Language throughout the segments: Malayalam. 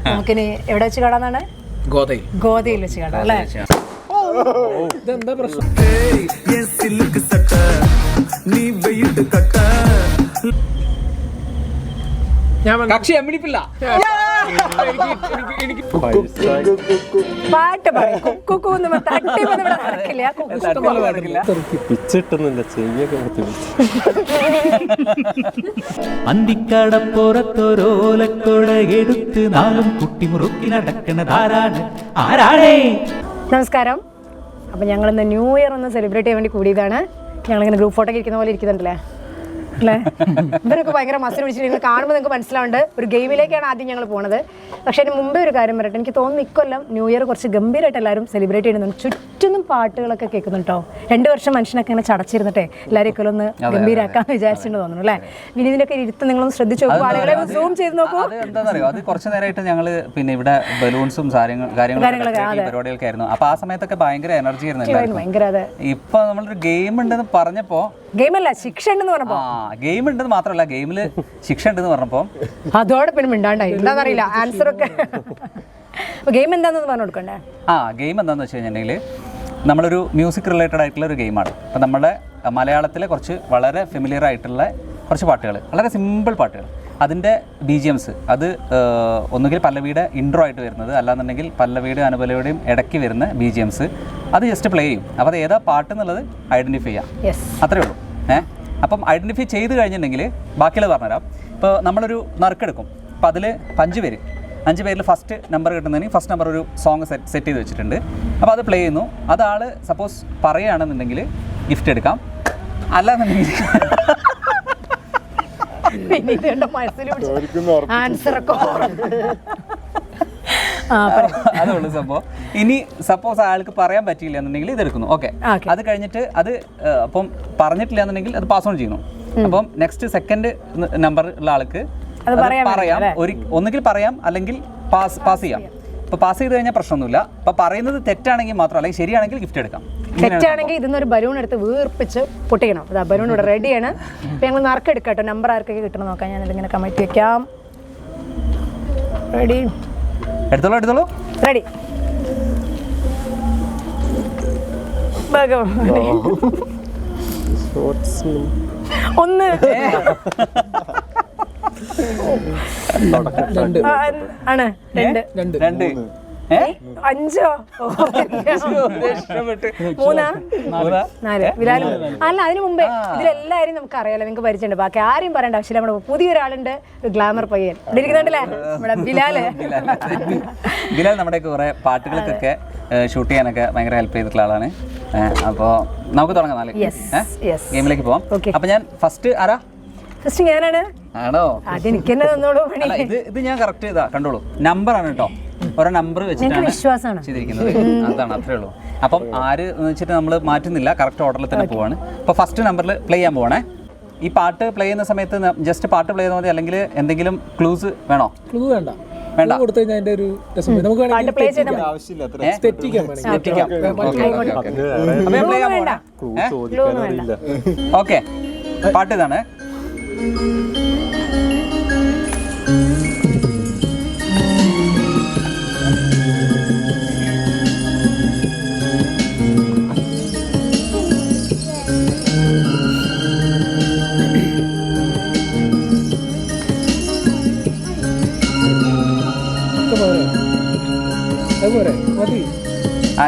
നമുക്കിനി എവിടെ വെച്ച് കാണാന്നാണ്? ഗോതയിൽ വെച്ച് കാണാം അല്ലേ? ഇതെന്താ പ്രശ്നം? കക്ഷി എമ്മിടിപ്പില്ല. പാട്ട് പറയും നടക്കില്ല. അന്തിക്കടപ്പുറത്തൊരോലക്കൊടയെടുത്ത് നാളും കുട്ടി മുറുക്കി നടക്കണതാരാണ്? ആരാണേ? നമസ്കാരം. അപ്പം ഞങ്ങളിന്ന് ന്യൂ ഇയർ ഒന്ന് സെലിബ്രേറ്റ് ചെയ്യാൻ വേണ്ടി കൂടിയതാണ്. ഞങ്ങളിങ്ങനെ ഗ്രൂപ്പ് ഫോട്ടോ ഇരിക്കുന്ന പോലെ ഇരിക്കുന്നുണ്ടല്ലേ അല്ലേ? ഇവരൊക്കെ ഭയങ്കര മസിൽ പിടിച്ചിട്ട് നിങ്ങൾ കാണുമ്പോൾ നിങ്ങൾക്ക് മനസ്സിലാവുന്നുണ്ട് ഒരു ഗെയിമിലേക്കാണ് ആദ്യം ഞങ്ങൾ പോണത്. പക്ഷേ അതിന് മുമ്പേ ഒരു കാര്യം പറയട്ടെ, എനിക്ക് തോന്നുന്നു ഇക്കൊല്ലം ന്യൂ ഇയർ കുറച്ച് ഗംഭീരമായിട്ട് എല്ലാവരും സെലിബ്രേറ്റ് ചെയ്യുന്നുണ്ട്. ചുറ്റും പാട്ടുകളൊക്കെ കേൾക്കുന്നുണ്ടോ. 2 വർഷം മനുഷ്യനൊക്കെ ഇങ്ങനെ ചടച്ചിരുന്നിട്ടെ എല്ലാവരും ഇക്കൊല്ലം ഒന്ന് ഗംഭീരാക്കാന്ന് വിചാരിച്ചിട്ട് തോന്നുന്നു അല്ലേ? വിനീതിനൊക്കെ ഇരുത്ത് നിങ്ങളൊന്ന് ശ്രദ്ധിച്ചു നോക്കൂ, ആളുകളെ സൂം ചെയ്ത് നോക്കൂ. എന്താണെന്നറിയോ, അത് കുറച്ച് നേരമായിട്ട് ഞങ്ങൾ പിന്നെ ഇവിടെ ബലൂൺസും കാര്യങ്ങളൊക്കെ പരിപാടികളൊക്കെ ആയിരുന്നു. അപ്പൊ ആ സമയത്തൊക്കെ ഭയങ്കര എനർജി ആയിരുന്നു. ഇപ്പൊ നമ്മളൊരു ഗെയിം ഉണ്ടെന്ന് പറഞ്ഞപ്പോ, ഗെയിമല്ല ശിക്ഷ ഉണ്ടെന്ന് പറഞ്ഞപ്പോ, ഗെയിം ഉണ്ടെന്ന് മാത്രമല്ല ഗെയിമില് ശിക്ഷ ഉണ്ടെന്ന് പറഞ്ഞപ്പോ അതോടെ പിന്നെ മിണ്ടാണ്ടായി. എന്താണെന്നറിയില്ല ആൻസർ ഒക്കെ. ഗെയിം എന്താണെന്ന് പറഞ്ഞു കൊടുക്കണ്ടേ? ഗെയിം എന്താണെന്ന് വെച്ച് കഴിഞ്ഞിട്ടുണ്ടെങ്കിൽ നമ്മളൊരു മ്യൂസിക് റിലേറ്റഡ് ആയിട്ടുള്ള ഒരു ഗെയിമാണ്. അപ്പം നമ്മുടെ മലയാളത്തിലെ കുറച്ച് വളരെ ഫെമിലിയർ ആയിട്ടുള്ള കുറച്ച് പാട്ടുകൾ, വളരെ സിമ്പിൾ പാട്ടുകൾ, അതിൻ്റെ BGMs അത് ഒന്നുകിൽ പല്ലവിയുടെ ഇൻട്രോ ആയിട്ട് വരുന്നത്, അല്ലാന്നുണ്ടെങ്കിൽ പല്ലവിയുടെയും അനുപല്ലവിയുടെയും ഇടയ്ക്ക് വരുന്ന BGMs അത് ജസ്റ്റ് പ്ലേ ചെയ്യും. അപ്പോൾ അത് ഏതാ പാട്ട് എന്നുള്ളത് ഐഡൻറ്റിഫൈ ചെയ്യാം, അത്രയേ ഉള്ളൂ. അപ്പം ഐഡൻറ്റിഫൈ ചെയ്ത് കഴിഞ്ഞിട്ടുണ്ടെങ്കിൽ ബാക്കിയുള്ളത് പറഞ്ഞുതരാം. ഇപ്പോൾ നമ്മളൊരു നറുക്കെടുക്കും. അപ്പോൾ അതിൽ 5 പേരിൽ ഫസ്റ്റ് നമ്പർ കിട്ടുന്നതിന് ഫസ്റ്റ് നമ്പർ ഒരു സോങ് സെറ്റ് ചെയ്ത് വെച്ചിട്ടുണ്ട്. അപ്പോൾ അത് പ്ലേ ചെയ്യുന്നു. അതാൾ സപ്പോസ് പറയുകയാണെന്നുണ്ടെങ്കിൽ ഗിഫ്റ്റ് എടുക്കാം, അല്ലാന്നുണ്ടെങ്കിൽ അതുള്ളൂ സംഭവം. ഇനി സപ്പോസ് ആൾക്ക് പറയാൻ പറ്റിയില്ല എന്നുണ്ടെങ്കിൽ ഇതെടുക്കുന്നു. ഓക്കെ, അത് കഴിഞ്ഞിട്ട് അത് അപ്പം പറഞ്ഞിട്ടില്ല എന്നുണ്ടെങ്കിൽ അത് പാസ് ഓൺ ചെയ്യുന്നു. അപ്പം നെക്സ്റ്റ് സെക്കൻഡ് നമ്പർ ഉള്ള ആൾക്ക് പറയാം, ഒന്നുകിൽ പറയാം അല്ലെങ്കിൽ പാസ് ചെയ്യാം. അപ്പോൾ പാസ് ചെയ്ത് കഴിഞ്ഞാൽ പ്രശ്നമൊന്നുമില്ല. അപ്പോൾ പറയുന്നത് തെറ്റാണെങ്കിൽ മാത്രം, അല്ലെങ്കിൽ ശരിയാണെങ്കിൽ ഗിഫ്റ്റ് എടുക്കാം. തെറ്റാണെങ്കിൽ ഇതിന്നൊരു ബലൂൺ എടുത്ത് വീർപ്പിച്ച് പൊട്ടിക്കണം. അതാ ബലൂൺ ഇവിടെ റെഡിയാണ്. അപ്പോൾ ഞങ്ങൾ നറുക്കെടുക്കാം കേട്ടോ. നമ്പർ ആർക്കൊക്കെ കിട്ടണം നോക്കാം. ഞാൻ ഇങ്ങനെ കമറ്റി വെക്കാം. റെഡി? എടുത്തോളൂ. റെഡി? ഒന്ന് ആണ്, 2 5 3 4 വിലാലും അല്ല. അതിന് മുമ്പേ ഇതിലെല്ലാവരും നമുക്ക് അറിയാലോ, നിങ്ങൾക്ക് പരിചയമുണ്ട്. ബാക്കി ആരെയും പറയേണ്ട ആവശ്യമില്ല. നമ്മുടെ പുതിയൊരാളുണ്ട്, ഒരു ഗ്ലാമർ പയ്യൻ ഇവിടെ ഇരിക്കുന്നുണ്ടല്ലേ, നമ്മുടെ ബിലാൽ. നമ്മുടെ കുറെ പാട്ടുകൾക്കൊക്കെ ഷൂട്ട് ചെയ്യാനൊക്കെ ഭയങ്കര ഹെൽപ്പ് ചെയ്തിട്ടുള്ള ആളാണ്. അപ്പോൾ നമുക്ക് തുടങ്ങാം, ഗെയിമിലേക്ക് പോവാം. അപ്പൊ ഞാൻ ഫസ്റ്റ് ആരാ? ഫസ്റ്റ് ഞാനാണ്. ആണോ? അത് എനിക്ക് തന്നെ തന്നോളൂ. ഇത് ഞാൻ കറക്റ്റ് ചെയ്താ കണ്ടോളൂ. നമ്പറാണ് കേട്ടോ, ഓരോ നമ്പർ വെച്ചിട്ടാണ് ചെയ്തിരിക്കുന്നത്. അതാണ്, അത്രേ ഉള്ളൂ. അപ്പം ആര് എന്ന് വെച്ചിട്ട് നമ്മൾ മാറ്റുന്നില്ല, കറക്റ്റ് ഓർഡറിൽ തന്നെ പോവാണ്. അപ്പോൾ ഫസ്റ്റ് നമ്പറിൽ പ്ലേ ചെയ്യാൻ പോവാണേ. ഈ പാട്ട് പ്ലേ ചെയ്യുന്ന സമയത്ത് ജസ്റ്റ് പാട്ട് പ്ലേ ചെയ്താൽ മതി, അല്ലെങ്കിൽ എന്തെങ്കിലും ക്ലൂസ് വേണോ? ക്ലൂ വേണ്ട. കൊടുത്തു കഴിഞ്ഞാൽ അതിന്റെ ഒരു ഓക്കെ. പാട്ട് ഇതാണ്.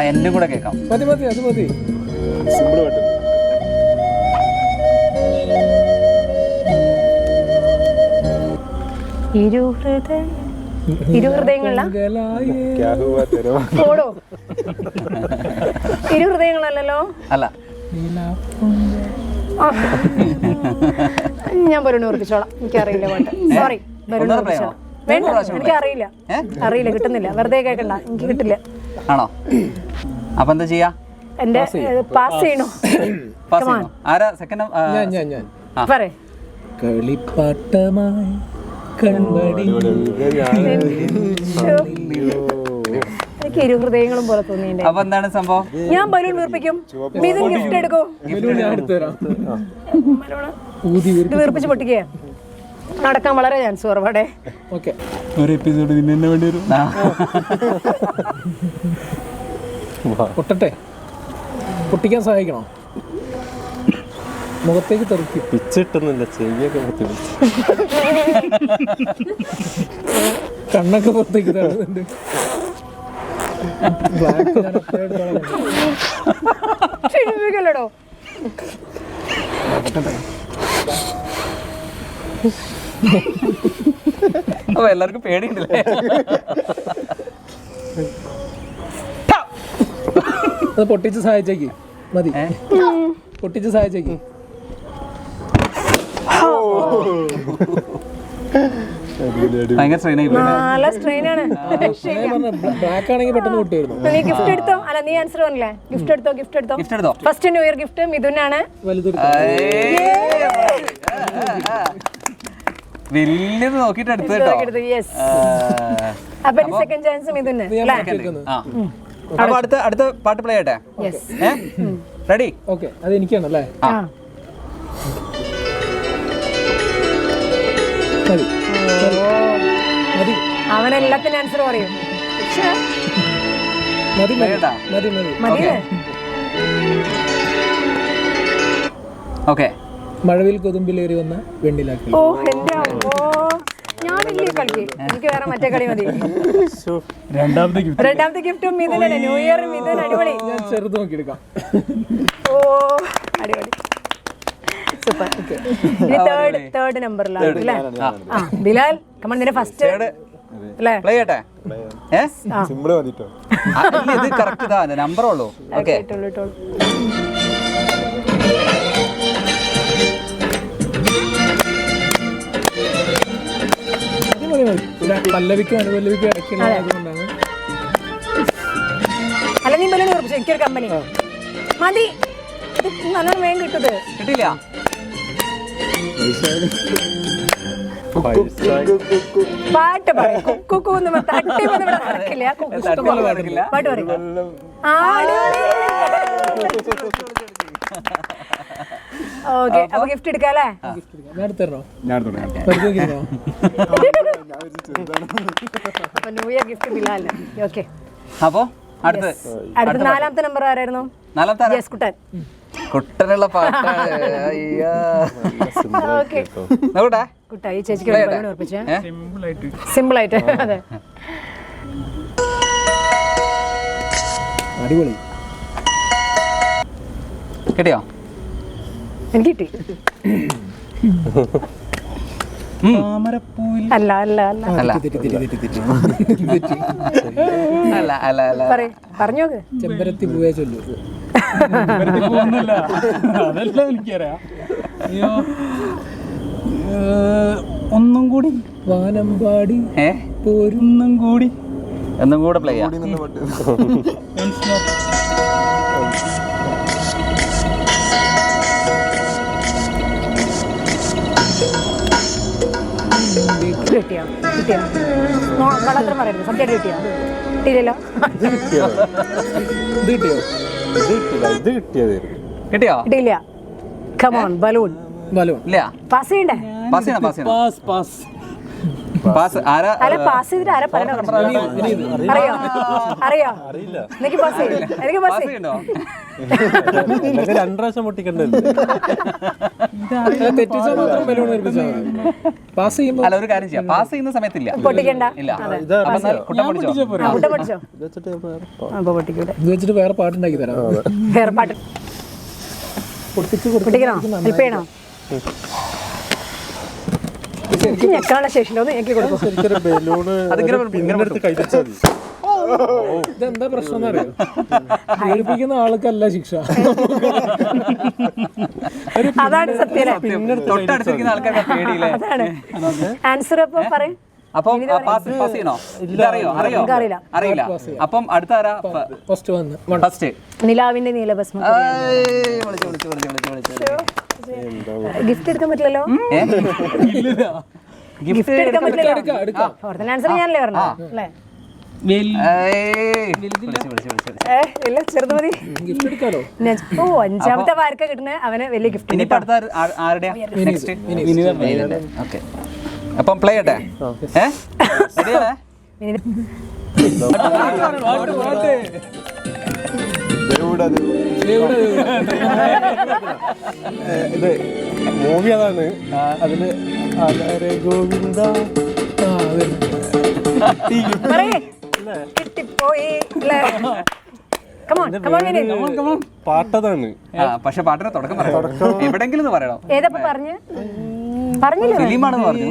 എന്റെ കൂടെ കേൾക്കാം. അത് മതി. സിമ്പിൾ പാട്ട്. ഇരുഹൃദയങ്ങളല്ലോ. അല്ല, ഞാൻ ബലൂൺ ഉറപ്പിച്ചോളാം. എനിക്കറിയില്ല പാട്ട്. സോറി, ബലൂൺ ഉറപ്പിച്ചോളാം. വേണ്ട, എനിക്കറിയില്ല. കിട്ടുന്നില്ല. വെറുതെ കേൾക്കണ്ട, എനിക്ക് കിട്ടില്ല. ആണോ? അപ്പൊ എന്താ ചെയ്യാ? എന്റെ പാസ് ചെയ്യണോ? ആരാ സെക്കൻഡ്? പറയ്. കളിപ്പാട്ടമായി കൺമണി. എനിക്ക് ഇരു ഹൃദയങ്ങളും പോലെ തോന്നി എന്റെ. അപ്പൊ എന്താണ് സംഭവം? ഞാൻ ബലൂൺ വീർപ്പിക്കും, മിഥുൻ ഗിഫ്റ്റ് എടുക്കും. ബലൂൺ ഞാൻ എടുത്തുതരാം. ഇത് വീർപ്പിച്ച് പൊട്ടിക്കുക. നടക്കാൻ വളരെ ചാൻസ് കുറവാടെ. ഓക്കെ, ഒരു എപ്പിസോഡ് പിന്നെ തന്നെ വേണ്ടി വരും. പൊട്ടട്ടെ? പൊട്ടിക്കാൻ സഹായിക്കണോ? മുഖത്തേക്ക് തെറുക്കി പിച്ചിട്ടുന്നില്ല, ചെവിയൊക്കെ കണ്ണൊക്കെ പുറത്തേക്ക് തരുന്നുണ്ട്. ബ്ലാക്ക് ഞാൻ ക്ഷണിപ്പിക്കല്ലടോ. അപ്പൊ എല്ലാവർക്കും പേടിയുണ്ടല്ലേ? അത് പൊട്ടിച്ച് സഹായിച്ചേക്ക് മതി. പൊട്ടിച്ച് സഹായിച്ചേക്ക്. ഭയങ്കര സ്ട്രെയിനായി. നല്ല സ്ട്രെയിൻ ആണ്. ബ്ലാക്ക് ആണെങ്കിൽ പെട്ടെന്ന് പൊട്ടിയായിരുന്നു. നീ ഗിഫ്റ്റ് എടുത്തോ? അല്ല, നീ ആൻസർ പറഞ്ഞില്ലേ? ഗിഫ്റ്റ് എടുത്തോ, ഗിഫ്റ്റ് എടുത്തോ. ഗിഫ്റ്റ് എടുത്തോ? ഫസ്റ്റ് ന്യൂ ഇയർ ഗിഫ്റ്റ് മിഥുനാണ്. വലിയത് നോക്കിട്ട് എടുത്തു കേട്ടോ. യെസ്. അപ്പൊ സെക്കൻഡ് ചാൻസ് മിഥുന്. അപ്പൊ അടുത്ത പാട്ട് പ്ലേ ചെയ്യട്ടെ? റെഡി? ഓക്കെ, അത് എനിക്കാണല്ലേ? മതി മതി അവനെല്ലാത്തിനും ആൻസർ പറയും. മതി മതി കേട്ടാ? മതി മതി. മതിയല്ലേ? ഓക്കെ. മഴവിൽ കൊതുമ്പിലേറി വന്ന വെണ്ണിലാക്കി. ഓ എന്റെ അമ്മോ, ഞാനില്ലേ കളിക്ക്. എനിക്ക് വേറെ മറ്റേ കളി മതി. രണ്ടാമത്തെ ഗിഫ്റ്റും മിഥുനാണ്. New year Mithun. അടിപൊളി. ഞാൻ ചെറുത് നോക്കിയെടുക്കാം. ഓ അടിപൊളി, സൂപ്പർ. ഇനി തേർഡ് നമ്പറിലാണ് അല്ലേ? ആ ബിലാൽ, കമൺ, നിന്റെ ഫസ്റ്റ് അല്ലേ? പ്ലേ ചെയ്യട്ടെ? സിമ്പിള് മതിട്ടോ. ഇത് കറക്റ്റ് ഇതാ നമ്പർ ഉള്ളൂ. ഓക്കെ. പല്ലവിക്കും അനുപല്ലവിക്കും ഇടയ്ക്കുള്ളതുകൊണ്ടാണ്. അല്ല, നീ ബലൂൺ ഉറപ്പിച്ചു. എനിക്കൊരു കമ്പനി മതി. ഇത് നല്ലോണം വേഗം കിട്ടത്. കിട്ടില്ല? പാട്ട് പറയും. കുക്കുന്ന് തട്ടി വന്ന് ഇവിടെ നടക്കില്ല. പാട്ട് പറയും. ഓക്കെ, അപ്പൊ ഗിഫ്റ്റ് എടുക്കാല്ലേ? ഞാൻ എടുത്തരണോ? അപ്പൊ new year gift Bilal. Okay, അപ്പൊ അടുത്ത നാലാമത്തെ നമ്പർ ആരായിരുന്നു? നാലാമത്തെ യെസ്, കുട്ടൻ. കുട്ടനുള്ള പാട്ടാണ്. ഓക്കെ, കുട്ടായി ചേച്ചിക്ക് ബലൂൺ ഉറപ്പിച്ചേ. സിമ്പിൾ ആയിട്ട്. അതെ, അടിപൊളി. കിട്ടിയോ? എനിക്ക് കിട്ടി. അല്ല അല്ല അല്ല അല്ല അല്ല അല്ല പറഞ്ഞോ. ചെമ്പരത്തി പൂവേ ചൊല്ലു. അതെല്ലാം എനിക്കറിയാം. അയ്യോ, ഒന്നും കൂടി വാനമ്പാടി പോരുന്നും കൂടി. ഒന്നും കൂടെ പ്ലേ ചെയ്യാം. കിട്ടിയോ? കിട്ടിയോ? കള്ളത്തരം പറയരുത്. സത്യമായിട്ട് കിട്ടിയോ? കിട്ടിയില്ലല്ലോ. ഇത് കിട്ടിയോ? ഇത് കിട്ടിയത് കിട്ടിയോ? കിട്ടിയില്ല. Come on, balloon. ബലൂൺ ഇല്ല. പാസ് ചെയ്യണ്ടേ? പാസ് ചെയ്യണം, പാസ് ചെയ്യണം. പാസ്. ആരാ? അല്ല, പാസ് ചെയ്തിട്ട് ആരാ പറയണോ? അറിയോ? അറിയോ? എനിക്ക് പാസ് ചെയ്യും. എനിക്ക് പാസ് ചെയ്യും. ചെയ്യണ്ടോ? 2 പ്രാവശ്യം പൊട്ടിക്കണ്ടല്ലോ. തെറ്റിച്ചാൽ മാത്രം ബലൂൺ നിർമ്മിച്ചാൽ മതി. പാസ് ചെയ്യുമ്പോൾ അല്ല, ഒരു കാര്യം ചെയ്യാം. പാസ് ചെയ്യുന്ന സമയത്തില്ല. പൊട്ടിക്കണ്ട. ഇല്ല. അപ്പൊ എന്നാൽ കുട്ടൻ പിടിച്ചോ. കുട്ട പഠിച്ചോ? അപ്പൊ പൊട്ടിക്കൂടെ? ഇത് വെച്ചിട്ട് വേറെ പാട്ടുണ്ടാക്കി തരാം. വേറെ പാട്ട് പൊട്ടിക്കണോ? ഹെൽപ്പ് ചെയ്യണോ? ഞെക്കാനുള്ള ശേഷിയില്ല. ഒന്ന് ഞെക്കി കൊടുക്കും. ശരിക്കൊരു ബലൂണ് പിന്നെടുത്ത് കൈവച്ചാൽ മതി. ഇതെന്താ പ്രശ്നം എന്നറിയോ? പേടിപ്പിക്കുന്ന ആൾക്കല്ല ശിക്ഷ. അതാണ് സത്യം. തൊട്ടടുത്തിരിക്കുന്ന ആൾക്കാരുടെ പേടിയില്ലേ? അതാണ് ആൻസർ. അപ്പൊ പറയും. അപ്പം പാസ് ചെയ്യണോ? ഇതറിയോ? അറിയോ? അറിയില്ല. അറിയില്ല. അപ്പം അടുത്ത ആരാ? ഫസ്റ്റ് വന്ന് ഫസ്റ്റ് നിലാവിന്റെ നീലഭസ്മം. ഗിഫ്റ്റ് എടുക്കാൻ പറ്റില്ലല്ലോ. ഗിഫ്റ്റ് എടുക്കാൻ പറ്റില്ലല്ലോ. എടുക്കാം. ആൻസർ ഞാനല്ലേ പറഞ്ഞത് അല്ലേ? ഇല്ല ചെറുത് മതി. ഗിഫ്റ്റ് എടുക്കാലോ? ഓ 5ാമത്തെ ആർക്കാ കിട്ടുന്നത് അവന് വലിയ ഗിഫ്റ്റ്. ഇനിയിപ്പോ അടുത്ത ആരുടെയാ നെക്സ്റ്റ്? ഓക്കെ, അപ്പം പ്ലേ ചെയ്യട്ടെ. ഇത് മൂവി അതാണ്. അതില് ഗോവിന്ദ കിട്ടിപ്പോയി. പാട്ടതാണ്. പക്ഷെ പാട്ടിന്റെ തുടക്കം പറയണം, എവിടെങ്കിലും പറയണം. ഏതപ്പോ പറഞ്ഞില്ലേ? ഫിലിമാണെന്ന് പറഞ്ഞു.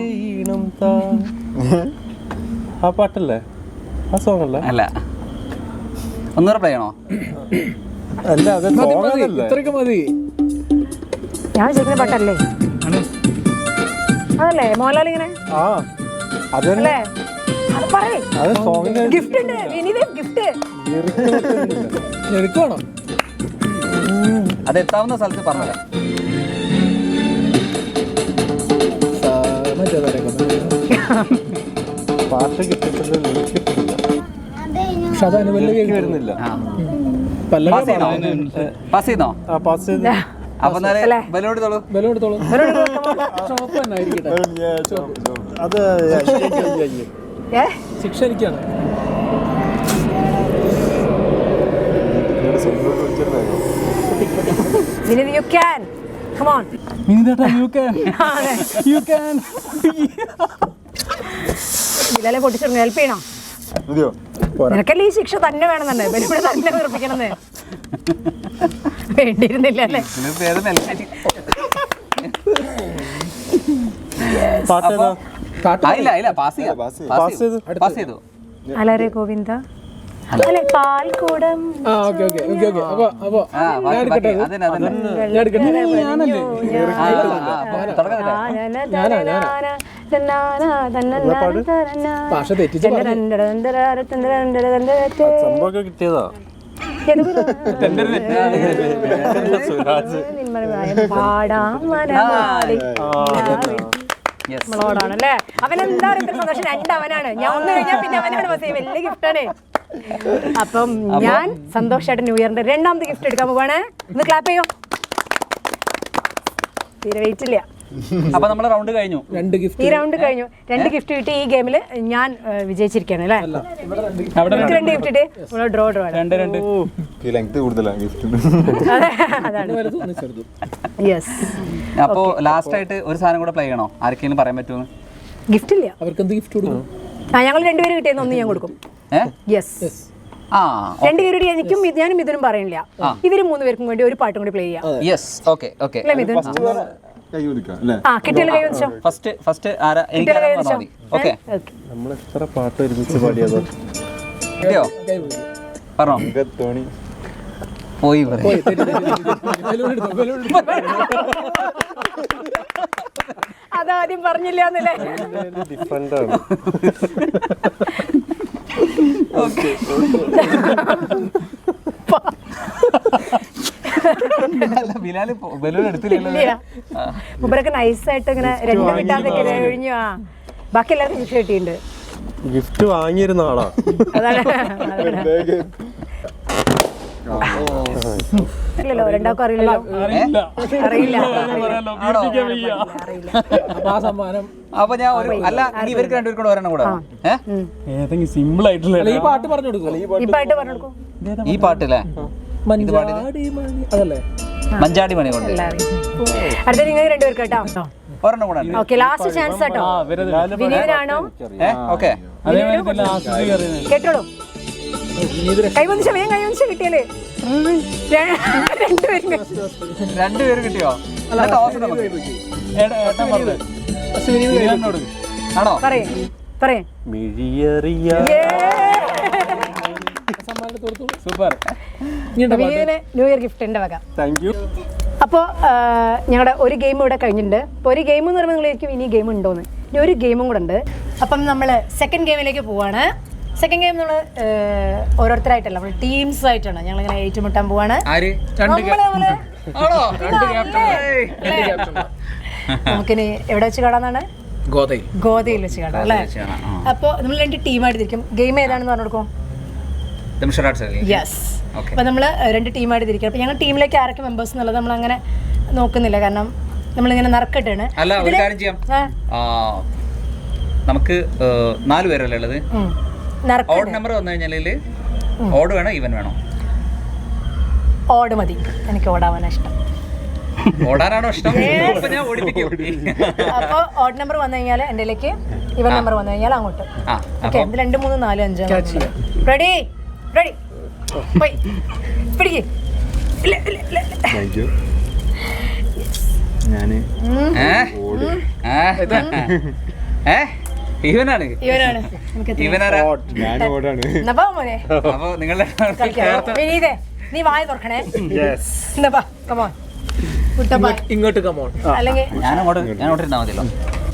ആ പാട്ടല്ലേ? ആ സോങ് അല്ല? അല്ല, ഒന്നുകൂടെ പ്ലേ ചെയ്യണോ? അല്ല, അത് സോങ് അതല്ലേ? ഇത്രയൊക്കെ മതി. ഞാൻ ചെയ്യുന്ന പാട്ടല്ലേ അതല്ലേ മോഹൻലാൽ ഇങ്ങനെ ആ അതല്ലേ? അത് പറയേ. അത് സോങ്ങിന്റെ ഗിഫ്റ്റ് ഉണ്ട്, വിനീത് ഗിഫ്റ്റ്. എടുക്കണോ? അത് എത്താവുന്ന സ്ഥലത്ത് പറഞ്ഞുതരാം. പാട്ട് കിട്ടിയിട്ടുണ്ട്, എനിക്ക് കിട്ടില്ല. പക്ഷെ അത് അനുവല്ലി വരുന്നില്ല. പാസ് ചെയ്യുന്നോ? പാസ് ചെയ്യുന്നോ? ആ പാസ് ചെയ്ത് അപ്പൊ ബലം എടുത്തോളൂ. ബലം എടുത്തോളൂ. ഷോപ്പ് തന്നെ ആയിരിക്കട്ടെ. അത് ശിക്ഷ എനിക്കാണ്. Vineeth you can come on. ബിലാലെ പൊട്ടിച്ചിരുന്നു. ഹെൽപ്പ് ചെയ്യണോ? നിനക്കല്ലേ ഈ ശിക്ഷ തന്നെ വേണമെന്നുണ്ട്. ബലിവിടെ തന്നെ നിർമ്മിക്കണമെന്ന് വേണ്ടിയിരുന്നില്ല അല്ലേ? പാസ് ചെയ്തു. അലരെ ഗോവിന്ദ അല്ലെ പാൽക്കൂടം. ഞാൻ എടുക്കട്ടെ. ഭാഷ തെറ്റിച്ച് സംഭവമൊക്കെ കിട്ടിയതാ. നമ്മളോടാണല്ലേ. അവനെന്താ ഇത്ര സന്തോഷം? രണ്ടവനാണ്. ഞാൻ ഒന്ന് കഴിഞ്ഞാൽ പിന്നെ അവനാണ്. പക്ഷേ വലിയ ഗിഫ്റ്റാണ്. അപ്പം ഞാൻ സന്തോഷമായിട്ട് ന്യൂ ഇയറിന്റെ 2ാമത്തെ ഗിഫ്റ്റ് എടുക്കാൻ പോവാണ്. ഒന്ന് ക്ലാപ്പ് ചെയ്യോ. തീരെ വെയിറ്റ് ഇല്ല. അപ്പൊ നമ്മുടെ റൗണ്ട് കഴിഞ്ഞു. ഗിഫ്റ്റ് ഈ റൗണ്ട് കഴിഞ്ഞു. 2 ഗിഫ്റ്റ് കിട്ടി. ഈ ഗെയിമിൽ ഞാൻ വിജയിച്ചിരിക്കുകയാണ് അല്ലേ? 2 ഗിഫ്റ്റ് കിട്ടി. ഡ്രോ കൂടുതലാണ് ഗിഫ്റ്റ്. അതാണ്. യെസ്. അപ്പോ ലാസ്റ്റ് ആയിട്ട് ഒരു സാധനം കൂടെ പ്ലേ ചെയ്യണോ? ആർക്കെങ്കിലും പറയാൻ പറ്റുമോ? ഗിഫ്റ്റ് ഇല്ല. അവർക്ക് എന്ത് ഗിഫ്റ്റ് കൊടുക്കും? ഞങ്ങൾ 2 പേര് കിട്ടിയെന്ന് ഒന്ന് ഞാൻ കൊടുക്കും. യെസ്. 2 പേരുടെ എനിക്കും ഞാനും മിഥുനും പറയണില്ല. ഇവര് 3 പേർക്കും വേണ്ടി ഒരു പാട്ടും കൂടി പ്ലേ ചെയ്യാം. യെസ്. Okay okay. മിഥുൻ കിട്ടിയാൽ കൈ വെച്ചോ. ഫസ്റ്റ് ആരാ? എനിക്ക് മതി. ഓക്കെ. നമ്മൾ എത്ര പാട്ട് ഒരുമിച്ച് പാടിയതോ? കിട്ടിയോ? പറഞ്ഞോ. പോയി അതാദ്യം പറഞ്ഞില്ല എന്നല്ലേ? ഡിഫറെന്റ് ആണ്. മുമ്പൊക്കെ നൈസായിട്ട് ഇങ്ങനെ 2 കിട്ടാതെ കഴിഞ്ഞു. ബാക്കി എല്ലാവർക്കും ഗിഫ്റ്റ് കിട്ടിയിട്ടുണ്ട്. ഗിഫ്റ്റ് വാങ്ങിയിരുന്ന ആളാ. അതാണ്. ഇല്ലല്ലോ, 2ആൾക്കും അറിയില്ലല്ലോ. അറിയില്ല. അപ്പൊ ഞാൻ അല്ല, ഇവർക്ക് 2 പേർക്കും ഒരെണ്ണം കൂടെ. ഏതെങ്കിലും സിമ്പിൾ ആയിട്ടുള്ള ഈ പാട്ട് പറഞ്ഞു കൊടുക്കും. ഈ പാട്ട് പറഞ്ഞു കൊടുക്കും. ഈ പാട്ടില്ലേ? അതല്ലേ? മഞ്ചാടി മണി കൊണ്ട്. അടുത്ത നിങ്ങൾ 2 പേർക്ക് കേട്ടോ. ഒരെണ്ണം കൂടെ. ഓക്കെ, ലാസ്റ്റ് ചാൻസ് കേട്ടോ. വിനീതനാണോ? ഓക്കെ, കേട്ടോളൂ. കൈവന്നിച്ച വേഗം കൈവന്നിച്ച കിട്ടിയാലേ. 2 പേര് കിട്ടിയോ? ആണോ? പറയേ സൂപ്പർ. വിനീതിന് ന്യൂ ഇയർ ഗിഫ്റ്റ് എൻ്റെ വക. Thank you. അപ്പോൾ ഞങ്ങളുടെ ഒരു ഗെയിം ഇവിടെ കഴിഞ്ഞിട്ടുണ്ട്. അപ്പോൾ ഒരു ഗെയിം എന്ന് പറയുമ്പോൾ നിങ്ങളായിരിക്കും ഇനി ഗെയിം ഉണ്ടോയെന്ന്. ഇനി ഒരു ഗെയിമും കൂടെ ഉണ്ട്. അപ്പം നമ്മൾ സെക്കൻഡ് ഗെയിമിലേക്ക് പോവാണ്. സെക്കൻഡ് ഗെയിം നമ്മൾ ഓരോരുത്തരായിട്ടല്ല, നമ്മൾ ടീംസ് ആയിട്ടാണ് ഞങ്ങളിങ്ങനെ ഏറ്റുമുട്ടാൻ പോവാണ്. നമുക്കിനി എവിടെ വെച്ച് കാണാന്നാണ്? ഗോതയിൽ വെച്ച് കാണാം അല്ലേ? അപ്പോൾ നമ്മൾ 2 ടീമായിട്ട് തിരിക്കും. ഗെയിം ഏതാണെന്ന് പറഞ്ഞു കൊടുക്കും. യെസ്. അപ്പോൾ നമ്മൾ 2 ടീമായിട്ട് തിരിക്കും. അപ്പോൾ ഞങ്ങൾ ടീമിലേക്ക് ആരൊക്കെ മെമ്പേഴ്സ് എന്നുള്ളത് നമ്മൾ അങ്ങനെ നോക്കുന്നില്ല, കാരണം നമ്മളിങ്ങനെ നറുക്കിട്ടാണ്. അല്ല, ഒരു കാര്യം ചെയ്യാം, നമുക്ക് 4 പേരല്ലേ ഉള്ളത്. ഓഡ് നമ്പർ വന്നു കഴിഞ്ഞാൽ ഓഡ് വേണോ ഈവൻ വേണോ? ഓട് മതി, എനിക്ക് ഓടാവാനാ ഇഷ്ടം. ഓടാനാണോ ഇഷ്ടം? ഞാൻ ഓടിപ്പിക്കും. അപ്പോൾ ഓഡ് നമ്പർ വന്നു കഴിഞ്ഞാൽ എൻ്റെലേക്ക്, ഇവൻ നമ്പർ വന്നു കഴിഞ്ഞാൽ അങ്ങോട്ട്. ഓക്കെ, 2 3 4 5 റെഡി റെഡി പോയി പിടിക്ക്. ഇവനാണ് അപ്പൊ നിങ്ങളുടെ വിനീതേ, നീ വായ തുറക്കണേ. ഇങ്ങോട്ട് കമോൺ. അല്ലെങ്കിൽ ഞാനോട്ടിരുന്നാ മതിയല്ലോ.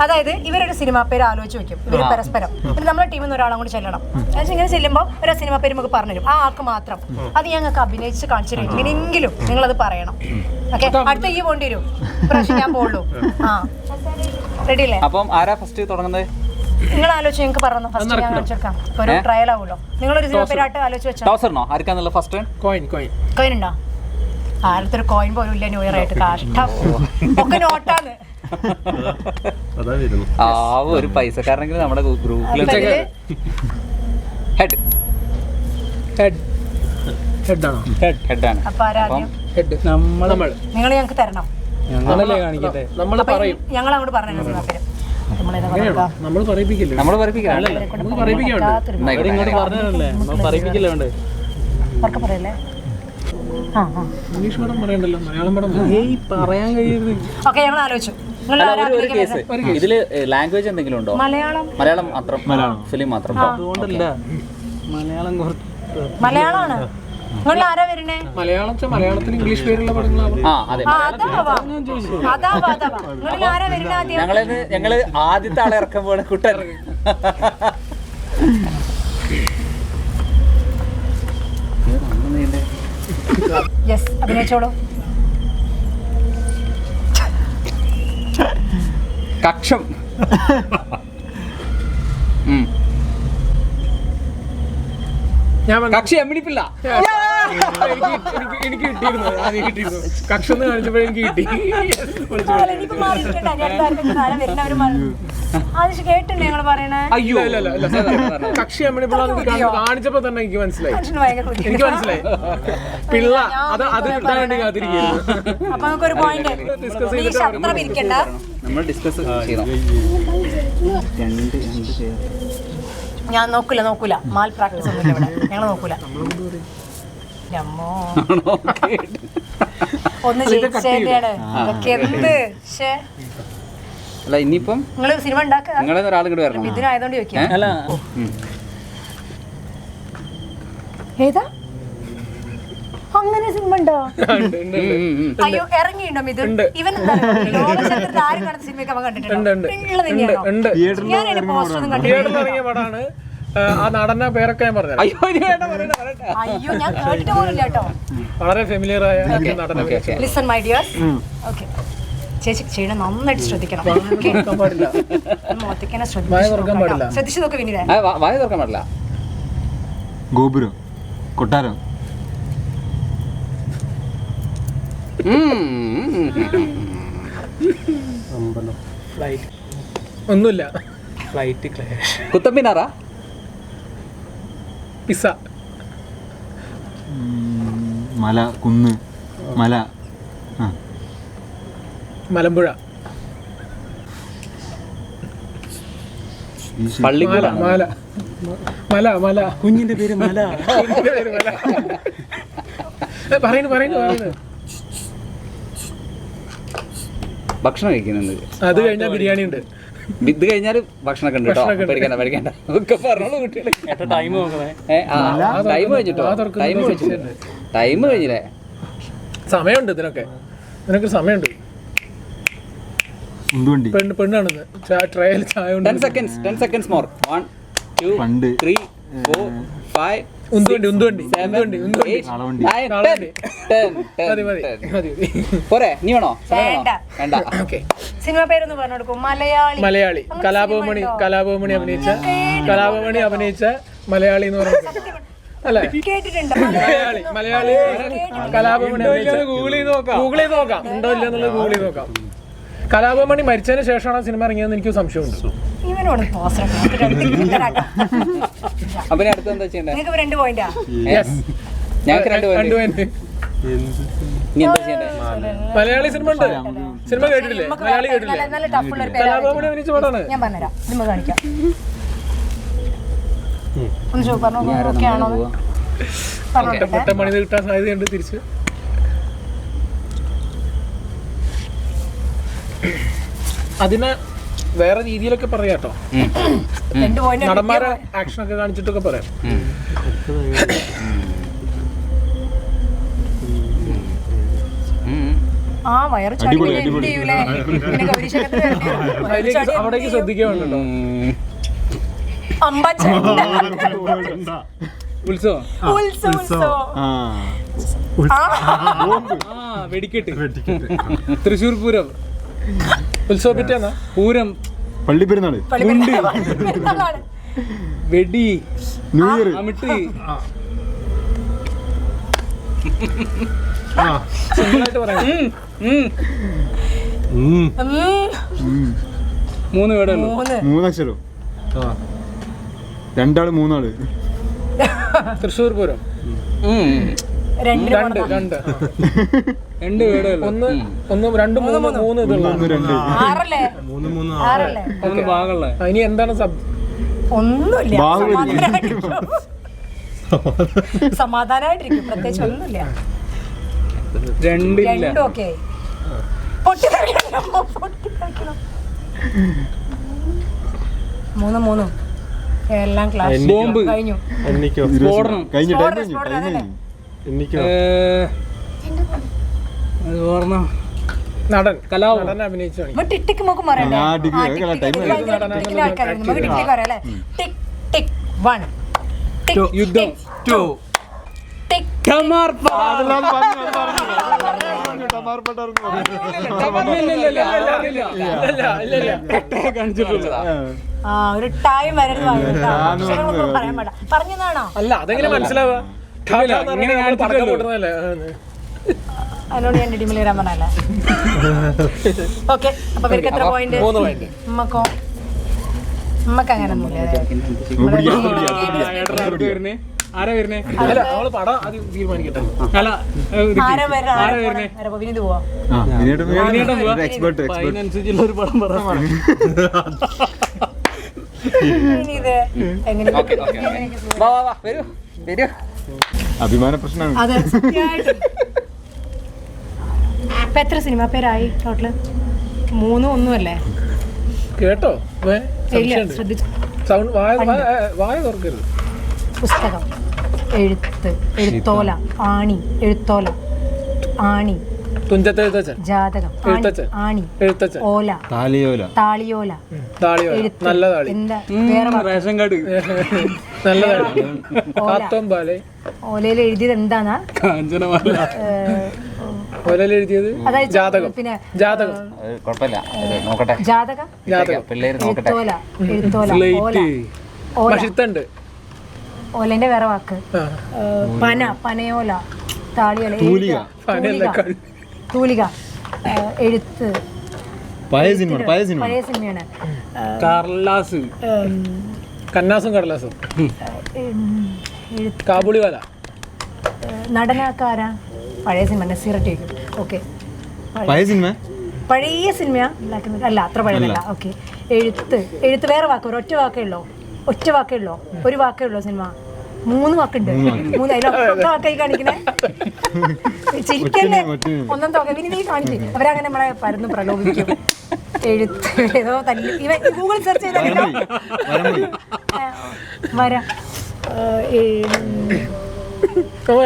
അതായത് ഇവരൊരു സിനിമാ പേര് ആലോചിച്ച് വെക്കും, ഇവർ പരസ്പരം. പിന്നെ നമ്മുടെ ടീമിൽ നിന്ന് ഒരാളും കൂടി ചെല്ലണം. ഇങ്ങനെ ചെല്ലുമ്പോൾ ഒരു സിനിമാ പേര് നമുക്ക് പറഞ്ഞുതരും, ആ ആൾക്ക് മാത്രം. അത് ഞങ്ങൾക്ക് അഭിനയിച്ച് കാണിച്ചു തരും. എങ്ങനെയെങ്കിലും നിങ്ങളത് പറയണം. ഓക്കെ, അടുത്ത ഈ പോണ്ടി വരും, പ്രാവശ്യം ഞാൻ പോളൂ. ആ റെഡി അല്ലേ? അപ്പം ആരാ ഫസ്റ്റ് തുടങ്ങുന്നത്? നിങ്ങൾ ആലോചിച്ച് ഞങ്ങൾക്ക് പറഞ്ഞു. ഫസ്റ്റ് ഞാൻ കാണിച്ചെടുക്കാം, ഒരു ട്രയൽ ആവുമല്ലോ. നിങ്ങളൊരു സിനിമ പേരായിട്ട് ആലോചിച്ച് വെച്ചോ. ടോസറിനോ? ആർക്കാന്നുള്ള ഫസ്റ്റ് കോയിൻ ഉണ്ടോ? ആരത്തെ ഒരു കോയിൻ പോലും ഇല്ല ന്യൂ ഇയർ ആയിട്ട്. കഷ്ടം, ഒക്കെ നോട്ടാണ്. ഒരു പൈസക്കാരനെങ്കിലും നമ്മുടെ ഗ്രൂപ്പിൽ ഹെഡാണ്. അപ്പൊ ആരാദ്യം? നിങ്ങൾ ഞങ്ങൾക്ക് തരണം. ഞങ്ങൾ അങ്ങോട്ട് പറഞ്ഞു സിനിമ പേര്. നമ്മൾ പറയിപ്പിക്കില്ല. ഉറക്കെ പറയല്ലേ? ഇംഗ്ലീഷ് പടം പറയണ്ടല്ലോ, മലയാളം പടം പറയാൻ കഴിയരുത്. ഓക്കെ, ഞങ്ങൾ ആലോചിച്ചു. ഇതില് ലാംഗ്വേജ് എന്തെങ്കിലും ഉണ്ടോ? മലയാളം മാത്രം, ഫിലിം മാത്രം. അതുകൊണ്ടല്ല, മലയാളമാണ്. നിങ്ങൾ ആരാ വരുന്നേ? മലയാളത്തിൽ ഇംഗ്ലീഷ് പേരുള്ള പടങ്ങളാണ്. നിങ്ങൾ ആരാ വരുന്നേ? ആദ്യം ഞങ്ങള് ആദ്യത്തെ ആളെ ഇറക്കുമ്പോൾ കുട്ടൻ. യെസ്, അഭിനയിച്ചോളൂ. കക്ഷം. കക്ഷി എമ്മിടിപ്പില്ല. എനിക്ക് കിട്ടിയിരുന്നു. കക്ഷന്ന് കാണിച്ചപ്പോഴേ എനിക്ക് കിട്ടി. കേട്ടില്ലേ ഞങ്ങൾ പറയണേ? അയ്യോ, കക്ഷി അമ്മണിപ്പിള്ള കാണിച്ചപ്പോ തന്നെ എനിക്ക് മനസ്സിലായി. പിള്ള അത് കിട്ടാൻ വേണ്ടി കാത്തിരിക്കുന്നു. അപ്പൊ നമുക്കൊരു പോയിന്റ് അത്ര പിരിക്കണ്ട, നമ്മൾ ഡിസ്കസ് ചെയ്യണം. ഞാൻ നോക്കൂല. മാൽ പ്രാക്ടീസ് ഒന്നുമില്ല ഇവിടെ, ഞങ്ങൾ നോക്കൂല. ഒന്ന് ജയിച്ചേന്റെയാണ് ഇതൊക്കെ. എന്ത് അല്ല, ഇനിയിപ്പം നിങ്ങൾ സിനിമ ഉണ്ടാക്കുക, നിങ്ങളെ ഒരാൾ കൂടി വരണം. ഇതിനായതുകൊണ്ട് ചോദിക്കാം. ഏതാ അങ്ങനെ സിനിമ ഉണ്ടോ? അയ്യോ, ഇറങ്ങിയുണ്ടോ മിഥുൻ? ഇവൻ ലോകചരിത്രത്തിൽ ആരും കാണുന്ന സിനിമയൊക്കെ അവൻ കണ്ടിട്ടുണ്ടോ? ഞാൻ അതിന്റെ പോസ്റ്റർ ഒന്നും കണ്ടിട്ടില്ല. ആ നടന്ന പേരൊക്കെ ഞാൻ പറഞ്ഞു. അയ്യോ, ഞാൻ കേട്ടിട്ട് പോലില്ല കേട്ടോ. വളരെ ഫെമിലിയർ ആയ നടന. Listen my dears. ഓക്കെ, ചേച്ചി ചെയ്യണം, നന്നായിട്ട് ശ്രദ്ധിക്കണം. മുഖത്തേക്ക് ശ്രദ്ധിച്ചു നോക്ക് വിനീത. വായ തുറക്കാൻ പാടില്ല. ഗോപുരം, കൊട്ടാരം, ഒന്നുമില്ല. കുത്തമ്പിനാറാ? പിസ, മല, കുന്ന്, മല, മലമ്പുഴ, പള്ളിക്കൂട, മല. കുഞ്ഞിന്റെ പേര് മല. പറയുന്നു. ഭക്ഷണം കഴിക്കുന്നുണ്ട്. അത് കഴിഞ്ഞാൽ ബിരിയാണി ഉണ്ട്. ഇത് കഴിഞ്ഞാൽ ഭക്ഷണം കണ്ടു കേട്ടോ. പഠിക്കണ്ട ഒക്കെ പറഞ്ഞോളൂ കുട്ടികളെ. ടൈം നോക്കണേ. ടൈം കഴിഞ്ഞിട്ടോ? ടൈം കഴിഞ്ഞില്ലേ? സമയമുണ്ട് ഇതിനൊക്കെ. ഇതിനൊക്കെ സമയമുണ്ട്. പെണ്ണാണെന്ന് ട്രയൽ ചായ 10 seconds more. 1 2 3 4 5 ഉന്തുവണ്ടി. പോരെ? നീ വേണോ? വേണ്ട. സിനിമ പേരൊന്ന് പറഞ്ഞു കൊടുക്കും. മലയാളി കലാഭവമണി അഭിനയിച്ച മലയാളി എന്ന് പറയുന്നത് അല്ലേ? കേട്ടിട്ടുണ്ട്. മലയാളി കലാഭവമണി ഗൂഗിൾ ചെയ്ത് നോക്കാം ഉണ്ടോ ഇല്ല എന്നുള്ളത് ഗൂഗിൾ ചെയ്ത് നോക്കാം. കലാഭവമണി മരിച്ചതിന് ശേഷമാണ് സിനിമ ഇറങ്ങിയതെന്ന് എനിക്ക് സംശയമുണ്ട്. ഇവനോട് അപ്പൊ അടുത്ത് എന്താ ചെയ്യണ്ടേ? നിങ്ങൾക്ക് 2 പോയിന്റാ. ഞങ്ങൾക്ക് 2 പോയിന്റ്. ഇനി എന്താ ചെയ്യണ്ടേ? മലയാളി സിനിമ ഉണ്ട്. സിനിമ കേട്ടിട്ടില്ലേ? മലയാളി കേട്ടില്ലേ? നല്ല ടഫുള്ള ഒരു പേരാ. കലാഭവമണി അഭിനയിച്ച പടമാണ്. ഞാൻ പറഞ്ഞുതരാം, സിനിമ കാണിക്കാം. ഒന്ന് പറഞ്ഞു ഓക്കെ ആണോ? പെട്ട മണി കിട്ടാൻ സാധ്യതയുണ്ട് തിരിച്ച്. അതിനെ വേറെ രീതിയിലൊക്കെ പറയാട്ടോ. 2 പോയിന്റ്. നടന്മാരെ ആക്ഷൻ ഒക്കെ കാണിച്ചിട്ടൊക്കെ പറയാം. ആ വയറ് ചടിയൂലേ. അവിടേക്ക് ശ്രദ്ധിക്കാനുണ്ടോ? ഉത്സവം വെടിക്കെട്ട് തൃശ്ശൂർ പൂരം ഉത്സവം പിറ്റേന്നാ പൂരം പള്ളിപ്പെരുന്നാള് വെടി ന്യൂ ഇയർ അമിട്ട് സിമ്പിളായിട്ട് പറയാം. 3 വേടല്ലോ. 3 അക്ഷരം. 2 ആള് 3 ആള്. തൃശ്ശൂർ പൂരം 2 വേടല്ലോ. 1 2 3 ഇതുള്ള 6 ഭാഗമുള്ള. ഇനി എന്താണ് ഒന്നുമില്ല. സമാധാനായിട്ടിരിക്കും, പ്രത്യേകിച്ച് ഒന്നുമില്ല. 2 ഓക്കെ. പൊട്ടി കളിക്കണം. 3 എല്ലാം ക്ലാസ് ബോംബ് കഴിഞ്ഞു. സ്ഫോടനം കഴിഞ്ഞു നടൻ കലാഭവൻ അഭിനയിച്ചാണ്. ടിക് നോക്കും പറയണ്ടേ? ആൾക്കാരുണ്ട്. നമുക്ക് ടിക് പറയാം അല്ലേ? ടിക് ടിക് 1 ടിക് യുദ്ധം 2 ടിക് ടമാർ ഒരു ടൈം വരുന്നതാണ്. പറയാൻ പാടില്ല. പറഞ്ഞതാണോ? അല്ല, അതെങ്ങനെ മനസ്സിലാവുക? അതിനോട് ഞാൻ ടീമിൽ വരാൻ പറഞ്ഞല്ലേ. ഓക്കെ, അപ്പൊ ഇവർക്ക് എത്ര പോയിന്റ്? 3 പോയിന്റ്. ഉമ്മക്കോ? ഉമ്മക്ക് അങ്ങനെ ഒന്നുമില്ല. ആരാ വരുന്നേ? അല്ല, അവള് പടം ആദ്യം തീരുമാനിക്കട്ടെ. അല്ല, വിനീത് പോവാ. അതിനനുസരിച്ചുള്ള ഒരു പടം പറ. വിനീത് എങ്ങനെ? അഭിമാന പ്രശ്നമാണ്. അതെ, സത്യമായിട്ടും. ഇപ്പൊ എത്ര സിനിമ പേരായി ടോട്ടല്? 3 ഒന്നുമല്ലേ? കേട്ടോ? ഇല്ല, ശ്രദ്ധിച്ചു. സൗണ്ട് വായ തുറക്കരുത്. പുസ്തകം, എഴുത്ത്, എഴുത്തോല, ആണി, എഴുത്തോല, ആണി, തുഞ്ചത്ത് എഴുത്തച്ഛൻ, ജാതകം, ആണി, എഴുത്തച്ഛൻ, ഓല, താളിയോല, താളിയോല, എഴുത്ത്, നല്ല താളി, എന്താ വേറെ റേഷൻ കാർഡ്, നല്ല താളി, കാത്തോമ്പാലെ. ഓലയിൽ എഴുതിയത് എന്താന്നാ? കാഞ്ചനമാല. ഓലയിൽ എഴുതിയത് ജാതകം. പിന്നെ ജാതകം നോക്കട്ടെ. ജാതകം, എഴുത്തോല, എഴുത്തോല, ഓല, മഷിത്തണ്ട്. ഓലന്റെ വേറെ വാക്ക് പന, പനയോല, താളിയോല, തൂലിക, എഴുത്ത്. പഴയ സിനിമയാണ്. കടലാസ്, കന്നാസും കടലാസും, കാബൂളിവാല, നടനക്കാര. പഴയ സിനിമ നസീറട്ടി. ഓക്കെ, പഴയ സിനിമ അല്ല, അത്ര പഴയതല്ല. ഓക്കെ, എഴുത്ത് വേറെ വാക്ക്, ഒറ്റ വാക്കേ ഉള്ളോ? ഒരു വാക്കേ ഉള്ളോ സിനിമ? 3 വാക്കുണ്ട്. 3 അതിലൊക്കെ വാക്കായി കാണിക്കണേ. ചിരിക്കല്ലേ? ഒന്നും തോക്കെ നീ കാണിക്കും. അവരങ്ങനെ നമ്മളെ പരന്ന് പ്രലോഭിക്കും. എഴുത്ത് ഏതോ തല്ലി. ഇവ ഗൂഗിൾ സെർച്ച് ചെയ്താൽ വരാ.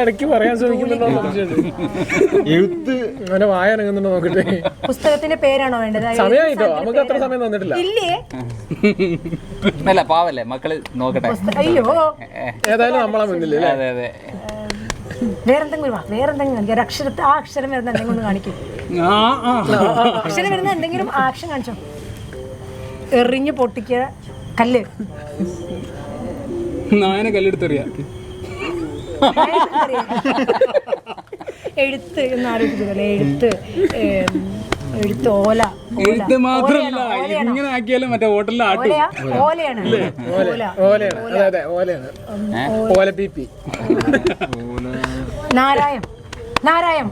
ഇടയ്ക്ക് പറയാൻ ശ്രമിക്കുന്നുണ്ടോ? എഴുത്ത് അങ്ങനെ വായ ഇറങ്ങുന്നുണ്ടോ നോക്കട്ടെ. പുസ്തകത്തിന്റെ പേരാണോ വേണ്ടത്? സമയമായിട്ടോ? നമുക്ക് അത്ര സമയം തന്നിട്ടില്ല. ഇല്ലേ? അല്ല, പാവല്ലേ മക്കള് നോക്കട്ടെ. അയ്യോ, ഏതായാലും നമ്മളെ മുന്നിൽ വേറെന്തെങ്കിലും കാണിക്കും. ഒരു അക്ഷരത്തെ ആ അക്ഷരം വരുന്ന എന്തെങ്കിലും ഒന്ന് കാണിക്കും. അക്ഷരം വരുന്ന എന്തെങ്കിലും ആക്ഷൻ കാണിച്ചോ. എറിഞ്ഞ് പൊട്ടിക്കുക കല്ല്. നായനെ കല്ലെടുത്തറിയാം. എഴുത്ത് എന്ന് ആലോചിച്ചില്ലേ? എഴുത്ത് ഓല. എഴുത്ത് മാത്രമല്ല, ഇങ്ങനെ ആക്കിയാലും മറ്റേ ഹോട്ടലിൽ ആട്ടു. ഓലയാണ്. അതെ ഓലയാണ്. ഓല പി. നാരായം. നാരായം.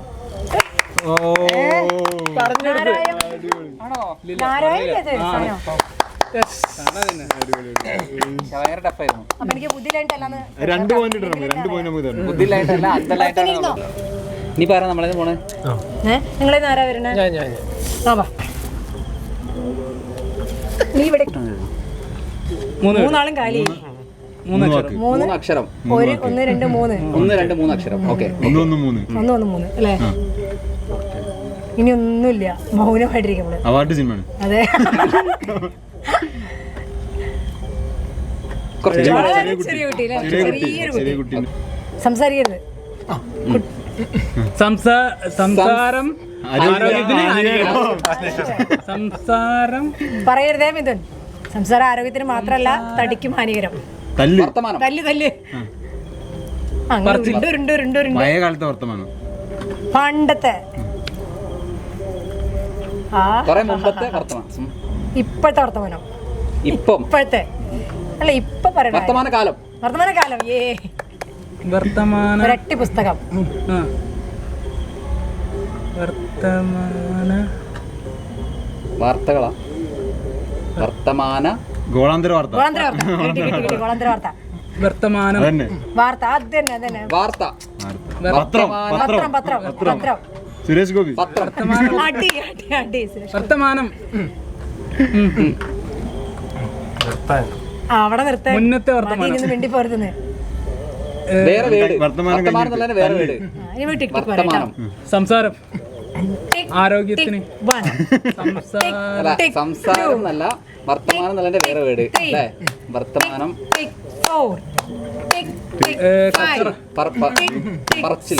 അപ്പൊ എനിക്ക് ബുദ്ധിയിലായിട്ടല്ലാന്ന് 2 പോയിന്റ് ഇടണം. 2 പോയിന്റ് നമുക്ക് തരണം. ബുദ്ധിയിലായിട്ടല്ല അന്തലായിട്ടാണ്. നീ പറ നമ്മളെ പോണേ. നിങ്ങളെ ആരാ വരണേ? നീ ഇവിടെ മൂന്നാളും കാലി. 3 അക്ഷരം. 1 2 3 1 2 3 അക്ഷരം. ഓക്കെ. 1 1 3 1 1 3 അല്ലേ? ഇനി ഒന്നുമില്ല, മൗനമായിട്ടിരിക്കും. അവാർഡ് സിനിമയാണ്. അതെ. ചെറിയ കുട്ടി അല്ലേ? ചെറിയൊരു കുട്ടി. സംസാരിക്കരുത്. സംസാരം സംസാരം പറയരുതേ മിഥുൻ. സംസാരം ആരോഗ്യത്തിന് മാത്രമല്ല, തടിക്കും ഹാനികരം. തല്ല്. തല്ല്. അങ്ങനെ പഴയ കാലത്തെ വർത്തമാനം. പണ്ടത്തെ മുമ്പത്തെ വർത്തമാനം. ഇപ്പോഴത്തെ വർത്തമാനം. ഇപ്പോഴത്തെ അല്ല, ഇപ്പൊ പറയണ വർത്തമാനകാലം. വർത്തമാനകാലം. വർത്തമാന ഒരട്ടി പുസ്തകം. വർത്തമാന വാർത്തകളാ. വർത്തമാന ഗോളാന്തര വാർത്ത. ഗോളാന്തര വാർത്ത. കിട്ടി. ഗോളാന്തര വാർത്ത. വർത്തമാനം വാർത്ത. അത് തന്നെ. വാർത്ത. പത്രം. സുരേഷ് ഗോപി. അടി. വർത്തമാനം. അവിടെ നിർത്താൻ. മുന്നത്തെ വർത്തമാനം. വേണ്ടി പോരുന്നത്. വേറെ വീട്. വർത്തമാനം വേറെ വീട്. വർത്തമാനം. സംസാരം. ആരോഗ്യത്തിന്. സംസാരം എന്നല്ല, വർത്തമാനം എന്നല്ല വേറെ വീട് അല്ലേ? വർത്തമാനം. പറച്ചിൽ.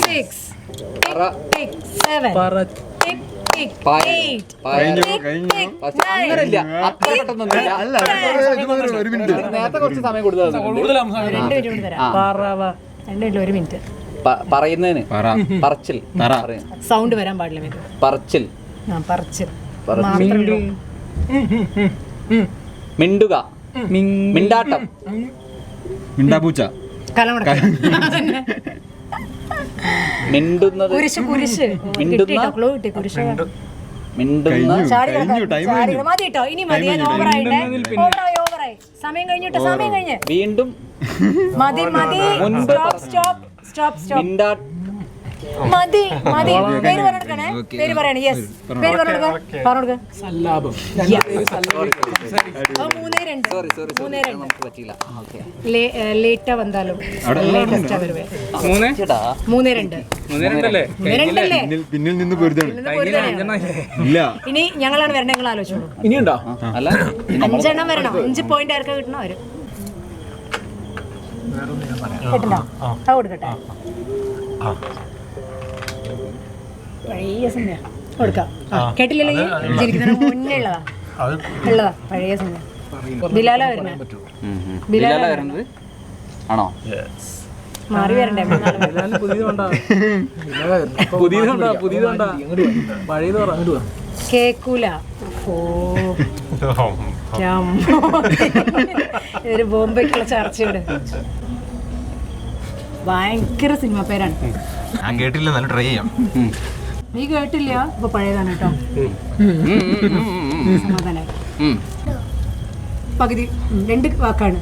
അങ്ങനല്ല, അത്ര പെട്ടെന്നൊന്നുമില്ല. നേരത്തെ കുറച്ച് സമയം കൊടുത്തത്. 1 മിനിറ്റ്. പറയുന്നതിന് പറച്ചിൽ. സൗണ്ട് വരാൻ പാടില്ല. പറച്ചിൽ. പറച്ചിൽ. മിണ്ടുക. മിണ്ടാട്ടം. മിണ്ടാപൂച്ച. മിണ്ടുന്നത്. കുരിശ്. മിണ്ടുന്ന. മിണ്ടുന്ന. മതി കേട്ടോ, ഇനി മതി. ഓവറായി. സമയം കഴിഞ്ഞ്. വീണ്ടും. മതി. സ്റ്റോപ്പ്. മതി. പേര് പറഞ്ഞെടുക്കണേ. പേര് പറയണേ. യെസ്, പേര് പറഞ്ഞെടുക്ക. സല്ലാപം. 3-2. ലേറ്റാ വന്നാലും ലേറ്റസ്റ്റാ വരുവേ. 3-2 അല്ലേ? പിന്നിൽ നിന്ന് പൊരുതാണ്. ഇല്ല, ഇനി ഞങ്ങളാണ് വരണേ. നിങ്ങൾ ആലോചിച്ചോളൂ. ഇനിയുണ്ടോ? അല്ല, 5 എണ്ണം വരണം. 5 പോയിന്റ് ആർക്കാ കിട്ടണോ അവര് കേട്ടോ. അത് കൊടുക്കട്ടെ. പഴയ സിനിമ കൊടുക്കാം. കേട്ടില്ലല്ലോ? ജനിക്കുന്നതിന് മുന്നേ ഉള്ളതാ പഴയ സിനിമ. ബിലാലാ വരുന്നത്. ആണോ? മാറി വരണ്ടേ? പുതിയതുണ്ടാ പഴയത് കേക്കൂല. ഒരു ബോംബെക്കുള്ള ചർച്ചയോട്. ഭയങ്കര സിനിമ പേരാണ്. ഞാൻ കേട്ടില്ല, നല്ല ട്രൈ ചെയ്യാം. നീ കേട്ടില്ല? ഇപ്പൊ പഴയതാണ് കേട്ടോ. സമാധാനായി. പകുതി 2 വാക്കാണ്.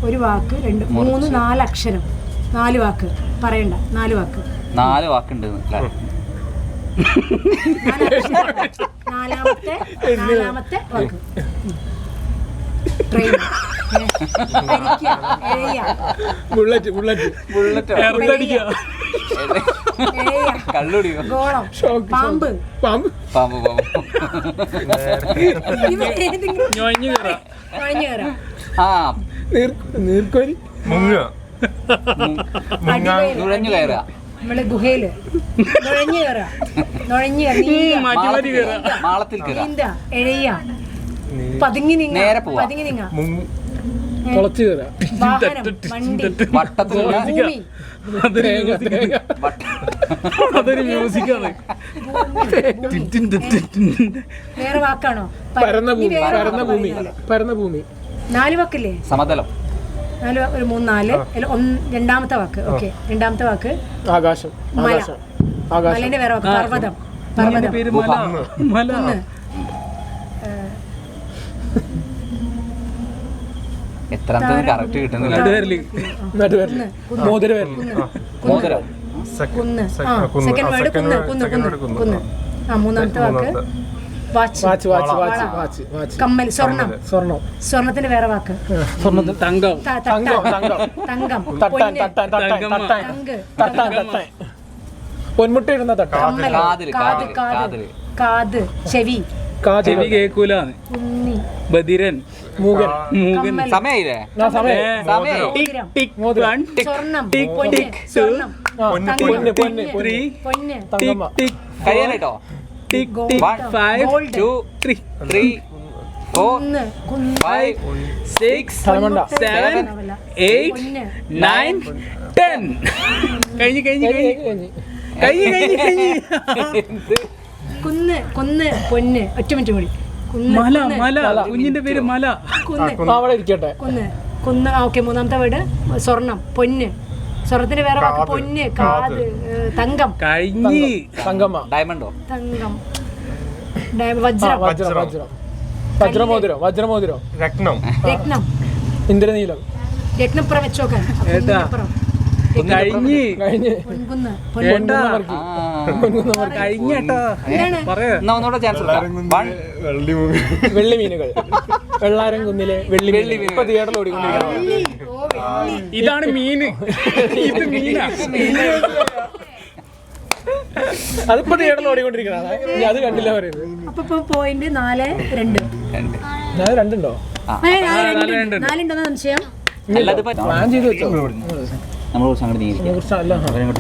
ഒരു വാക്ക് 2 3 4 അക്ഷരം. 4 വാക്ക് പറയണ്ട. 4 വാക്ക്. 4 വാക്കുണ്ട്. നാലാമത്തെ വാക്ക് ട്രെയിൻ. ഗോളം. പാമ്പ്. ഞൊഞ്ഞു കയറാം. കഴിഞ്ഞു കയറാം. നീർക്കോലി. നുഴഞ്ഞു കയറുക. നമ്മള് ഗുഹയില് നുഴഞ്ഞു കയറുക, മാളത്തിൽ കയറുക. നീന്ത, എഴയ, പതുങ്ങി നീങ്ങ, നേരെ പോവാ. പതുങ്ങി നീങ്ങ, തുളച്ചു കയറാ. വാഹനം, വണ്ടി, വട്ടത്തിലുള്ള ഭൂമി, അതൊരു മ്യൂസിക്കാണ്. വേറെ വാക്കാണോ? പരന്ന ഭൂമി, പരന്ന ഭൂമി, പരന്ന ഭൂമി. 4 വാക്കല്ലേ? സമതലം. 4 ഒരു 3 4 രണ്ടാമത്തെ വാക്ക്. ഓക്കെ, രണ്ടാമത്തെ വാക്ക് ആകാശം, മല. ആകാശം, ആകാശം. മലേന്റെ വേറെ വാക്ക് പർവ്വതം, പർവ്വതം, കുന്ന്. എത്ര കറക്റ്റ് കിട്ടുന്നില്ല. നടുവരല്, നടുവരല്, മോതിരവരല്. മോതിരം. കുന്ന്. സെക്കൻഡ് വേർഡ് കുന്ന്, കുന്ന്, കുന്ന്, കുന്ന്. മൂന്നാമത്തെ വാക്ക് watch, watch, watch, watch, watch, watch. കമ്മൽ, സ്വർണം. സ്വർണം, സ്വർണത്തിന്റെ വേറെ വാക്ക് സ്വർണ്ണത്തിന് തങ്കം, തങ്കം, തങ്കം, തങ്കം, തട്ടാൻ, പൊന്ന്, തട്ടാൻ, തട്ടാൻ, തട്ടാൻ, തങ്ക്, തട്ടാൻ, തട്ടാൻ. പൊന്മുട്ട ഇടുന്ന തട്ടാൻ. കമ്മൽ, കാതില്, കാത്, കാതില്, കാത്, കാത്, ചെവി, ചെവി കേക്കൂലാന്ന്. ഉണ്ണി, ബദിരൻ, മൂകൻ. കമ്മൽ, സമയായില്ലേ? സമയം. സമയം. മോതിരം, സ്വർണം, പൊന്ന്, സ്വർണം, പൊന്ന്, പൊന്ന്, പൊന്ന്. പൊന്ന്, തങ്കമ്മ. കഴിയാനായിട്ടോ? ഗോൾഡ്, 1 ഗോൾഡ്, 2 3 4 കുന്ന്, കുന്ന്, 5 6 തലമണ്ട. 7 8 പൊന്ന്, 9 10. കഴിഞ്ഞ് കഴിഞ്ഞ് കഴിഞ്ഞ് കഴിഞ്ഞ് കുന്ന്, കുന്ന്, പൊന്ന്. ഒറ്റ മിനിറ്റ് കൂടി. കുന്ന്, മല കുന്ന്, മല കുഞ്ഞിന്റെ പേര് മല. കുന്ന്, അവിടെ ഇരിക്കട്ടെ. കുന്ന്, കുന്ന്. ഓക്കെ, മൂന്നാമത്തെ വീട് സ്വർണം, പൊന്ന്. സ്വർണത്തിന്റെ വേറെ വാക്ക് പൊന്ന്, കാത്, തങ്കം, കഴിഞ്ഞ് തങ്കമ്മ. ഡയമണ്ടോ? തങ്കം, വജ്രം, വജ്രം, വജ്രം. വജ്രമോതിരം, വജ്രമോതിരം. രത്നം. രത്നം, ഇന്ദ്രനീലം. രത്നപ്പുറം വെച്ചോക്കാൻ. പൊന്നിനപ്പുറം, കഴിഞ്ഞ് കഴിഞ്ഞ് പൊൻകുന്ന്, ഏട്ടാ ആ. കഴിഞ്ഞേട്ടാ എന്താണ്? പറയാ. എന്നാ ഒന്നുകൂടെ ചാൻസ് കൊടുക്കാം. 1 വെള്ളി മീനുകൾ. വെള്ളാരം കുന്നിലെ വെള്ളി വെള്ളി മീൻ. മീൻ. ഇപ്പൊ തിയേറ്ററിൽ ഓടിക്കൊണ്ടിരിക്കണം. വെള്ളി. ഓ, വെള്ളി. ഇതാണ് മീന്. ഇത് മീനാ. അതിപ്പോ തിയേറ്ററിൽ ഓടിക്കൊണ്ടിരിക്കണം. ഞാൻ അത് കണ്ടില്ല പറയുന്നത്. അപ്പൊ ഇപ്പൊ പോയിന്റ് 4 2. ഞാൻ രണ്ടുണ്ടോ? നാലുണ്ടോന്ന് സംശയം? അല്ലാതെ പറ്റും. പ്ലാൻ ചെയ്ത് വെച്ചോ? നമ്മൾ കുറച്ച് അങ്ങോട്ട് നീങ്ങി കുറിച്ച് അല്ല.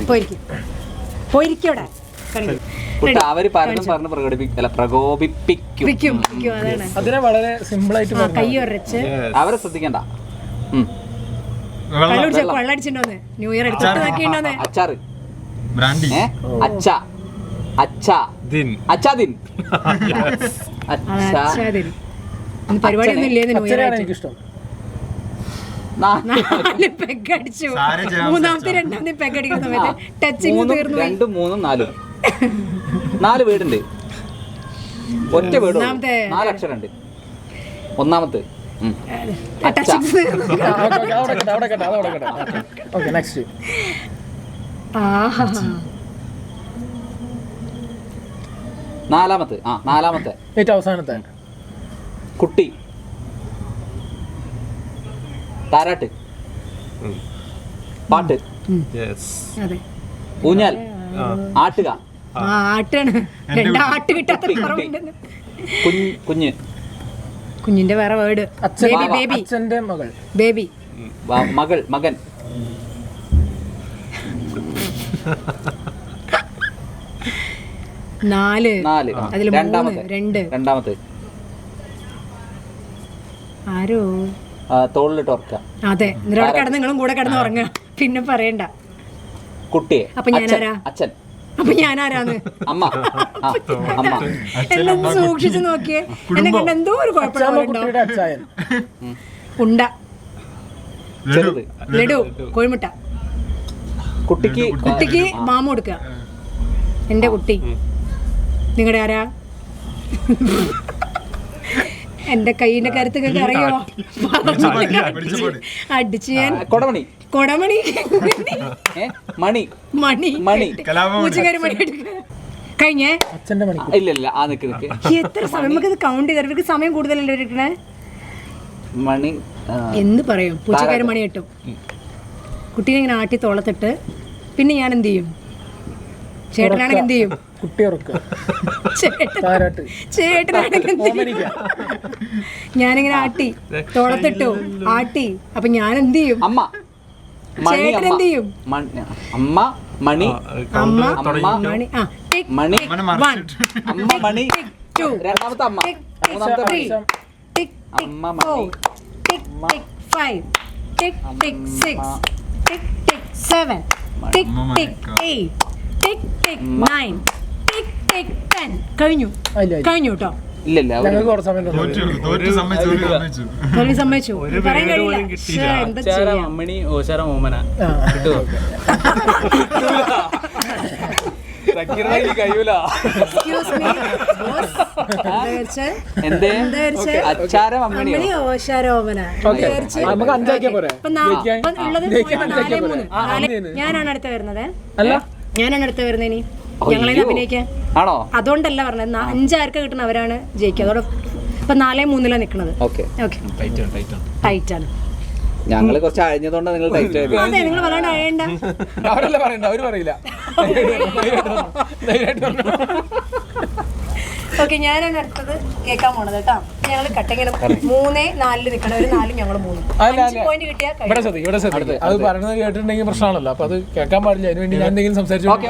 പോയിരിക്കും, പോയിരിക്കവിടെ. അവര് പലതും പറഞ്ഞ് പ്രകോപിപ്പിക്കും. വിൽക്കും, അതാണ്. അതിനെ വളരെ സിമ്പിൾ ആയിട്ട് പറഞ്ഞു. കൈ ഉറച്ച് അവരെ ശ്രദ്ധിക്കണ്ട. വെള്ളടിച്ചിട്ടോന്ന് ന്യൂ ഇയർ എടുത്തിട്ട് നോക്കിണ്ടോന്ന്. അച്ചാറ്, ബ്രാൻഡി, അച്ച, അച്ച, ദിൻ. അച്ചാദിൻ, പരിപാടി ഒന്നും ഇല്ലേന്ന് ന്യൂ ഇയർ അച്ഛനെയാണ് ആയിട്ട്. എനിക്കിഷ്ടം. 4 പെഗ് അടിച്ചു. മൂന്നാമത്തെ രണ്ടാമത്തെ പെഗ് അടിക്കുന്ന സമയത്ത് ടച്ചിങ് തീർന്നു. 2 3 4 4 വീടുണ്ട്. ഒറ്റ വീട്, ഒന്നാമത്തെ 4 അക്ഷരം ഉണ്ട്. ഒന്നാമത്തെ ടച്ചിങ് തീർന്നു. അവിടെ കേട്ടെ. Okay, next. ആഹാ, നാലാമത്തെ ഏറ്റവും അവസാനത്തെ. കുട്ടി, താരാട്ട്, പാട്ട്, അതെ. ഊഞ്ഞാൽ, ആട്ടുക, ആട്ടാണ്. രണ്ടാട്ട് കിട്ടാത്ത കുറവുണ്ടെന്ന്. കുഞ്ഞ്, കുഞ്ഞിന്റെ വേറെ വേർഡ് ബേബി, ബേബി, അച്ഛന്റെ മകൾ. ബേബി, മകൾ, മകൻ, 4 അതിൽ 3 രണ്ടാമത്തെ ആരോ തോളിലിട്ട് ഉറക്കുക. അതെ, നിങ്ങളവിടെ കിടന്ന് നിങ്ങളും കൂടെ കിടന്ന് ഉറങ്ങുക. പിന്നെ പറയണ്ട. കുട്ടിയെ, അപ്പൊ ഞാനാരാ? അച്ഛൻ, അപ്പൊ ഞാനാരാന്ന്? അമ്മ, അമ്മ, എല്ലാം സൂക്ഷിച്ചു നോക്കിയേ. എന്നെ കണ്ട എന്തോ ഒരു കുഴപ്പമുണ്ടോ? കുട്ടിയുടെ അച്ചായൻ. ഉണ്ട, ചെറുത്, ലഡു, കോഴിമുട്ട. കുട്ടിക്ക് മാമ കൊടുക്കുക. എന്റെ കുട്ടി. നിങ്ങളുടെ ആരാ? എന്റെ കൈയിന്റെ കരുത്ത് നിങ്ങൾക്ക് അറിയോ? അടിച്ച് ഞാൻ കൊടമണി, കൊടമണി, മണി, മണി, മണി, പൂച്ചക്കാരി മണി എടുക്കുക. കഴിഞ്ഞേ? അച്ഛന്റെ മണി. ഇല്ല ആ നിക്ക് എത്ര സമയം നമുക്കിത് കൗണ്ട് ചെയ്ത് ഇവർക്ക് സമയം കൂടുതലല്ലേ ഇരിക്കണേ? മണി എന്ത് പറയും? പൂച്ചക്കാരി മണി കിട്ടും. കുട്ടീനെ ഇങ്ങനെ ആട്ടി തോളത്തിട്ട് പിന്നെ ഞാൻ എന്ത് ചെയ്യും? ചേട്ടനാണെങ്കിൽ എന്ത് ചെയ്യും? കുട്ടി ഉറക്കുക. ചേട്ടനാണെങ്കിൽ ഞാനിങ്ങനെ ആട്ടി തോളത്തിട്ടു ആട്ടി. അപ്പൊ ഞാൻ എന്ത് ചെയ്യും? അമ്മ, മണി ചേട്ടൻ എന്ത് ചെയ്യും? അമ്മ മണി അമ്മ അമ്മ മണി ആ ടിക് മണി ടിക് 1 അമ്മ മണി ടിക് 2 രണ്ടാമത്തെ അമ്മ ടിക് മൂന്നാമത്തെ 3 മണി ടിക് അമ്മ 4 മണി ടിക് ടിക് 5 ടിക് ടിക് 6 ടിക് ടിക് 7 ടിക് ടിക് 8 ടിക് ടിക് 9 ടിക് ടിക് 10 കഴിഞ്ഞു കേട്ടോ. ഇല്ലല്ല അവര് ഞങ്ങൾക്ക് കുറച്ച് സമയം തന്നു. തോൽവി സമ്മതിച്ചു പറയാൻ കഴിയില്ല ശ്ശേ, എന്താ ചെയ്യാ? അമ്മണി ഓശാര മോമന കഴിയൂല. Excuse me, boss. എന്താ വിചാരിച്ചേ? എന്തേ എന്താ വിചാരിച്ചേ? അച്ചാരം അമ്മണിയോ അമ്മണി ഓശാരോമന ഓക്കെ നമുക്ക് അഞ്ചാക്കിയാ പോരെ? ഉള്ളത് 4-3 ഞാനാണ് അടുത്ത് വരുന്നത്. അല്ല ഞാനാണ് അടുത്ത് വരുന്നത്. ഇനി ഞങ്ങളെ അഭിനയിക്കാൻ ആണോ? അതുകൊണ്ടല്ല പറഞ്ഞത് 5 ആർക്ക് കിട്ടണം അവരാണ് ജയിക്കുക. അതോടെ ഇപ്പൊ 4-3 നിൽക്കുന്നത്. ഓക്കെ ഓക്കെ ടൈറ്റ് ആണ്. ഞങ്ങള് കുറച്ച് അഴിഞ്ഞതുകൊണ്ടാണ് നിങ്ങൾ ടൈറ്റ് ആയത്. അതെ നിങ്ങൾ പറയാണ്ട് അഴയണ്ട. അവരല്ല പറയണ്ട, അവര് പറയില്ല. ഓക്കെ ഞാനാണ് അടുത്തത് കേൾക്കാൻ പോണത് കേട്ടോ. ഞങ്ങൾ കട്ടങ്ങനെ 3-4 നിൽക്കണം. ഒരു 4 ഞങ്ങൾ 3 5 പോയിന്റ് കിട്ടിയാൽ ഇവിടെ ശ്രദ്ധിക്കും. അത് പറയുന്നത് കേട്ടിട്ടുണ്ടെങ്കിൽ പ്രശ്നമാണല്ലോ. അപ്പൊ അത് കേൾക്കാൻ പാടില്ല. അതിനുവേണ്ടി ഞാൻ എന്തെങ്കിലും സംസാരിച്ചു. ഓക്കെ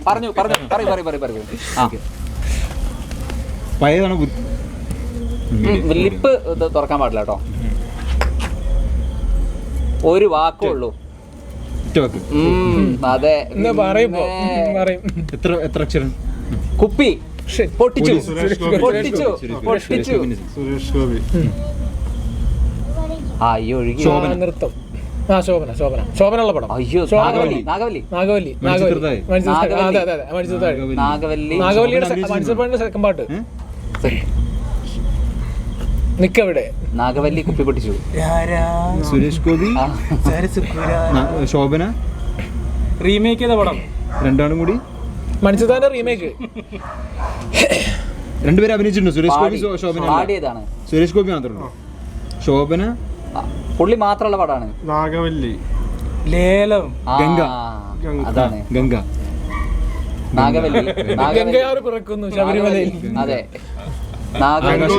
പറഞ്ഞു പറയൂ. ആ പഴയതാണ് ലിപ്പ് തുറക്കാൻ പാടില്ല കേട്ടോ. ഒരു വാക്കേ ഉള്ളൂ. അതെ പറയും. എത്ര അക്ഷരം? കുപ്പി പൊട്ടിച്ചു. സുരേഷ് ഗോപി. അയ്യോ ഒഴുകി. നൃത്തം. ശോഭനുള്ള പടം. അയ്യോ നാഗവല്ലി. നാഗവല്ലിയുടെ മത്സ്യപ്പാടിന്റെ സെക്കൻഡ് പാട്ട്. നിക്കവിടെ നാഗവല്ലി കുപ്പി പൊട്ടിച്ചു. സുരേഷ് ഗോപി, ശോഭന റീമേക്ക് ചെയ്ത പടം. രണ്ടാളും കൂടി മണിച്ചിത്താന്റെ റീമേക്ക്. രണ്ടുപേരും അഭിനയിച്ചിട്ടുണ്ട്. സുരേഷ് ഗോപി, ശോഭന. പാടിയതാണ് സുരേഷ് ഗോപി മാത്രമേ. ശോഭന പുള്ളി മാത്രമുള്ള പടാണ്. നാഗവല്ലി, ലേലം, ഗംഗ. അതാണ് ഗംഗ. നാഗവല്ലി. ഗംഗയാറ് പിറക്കുന്നു ശബരിമലയിൽ. അതെ നാഗവല്ലി.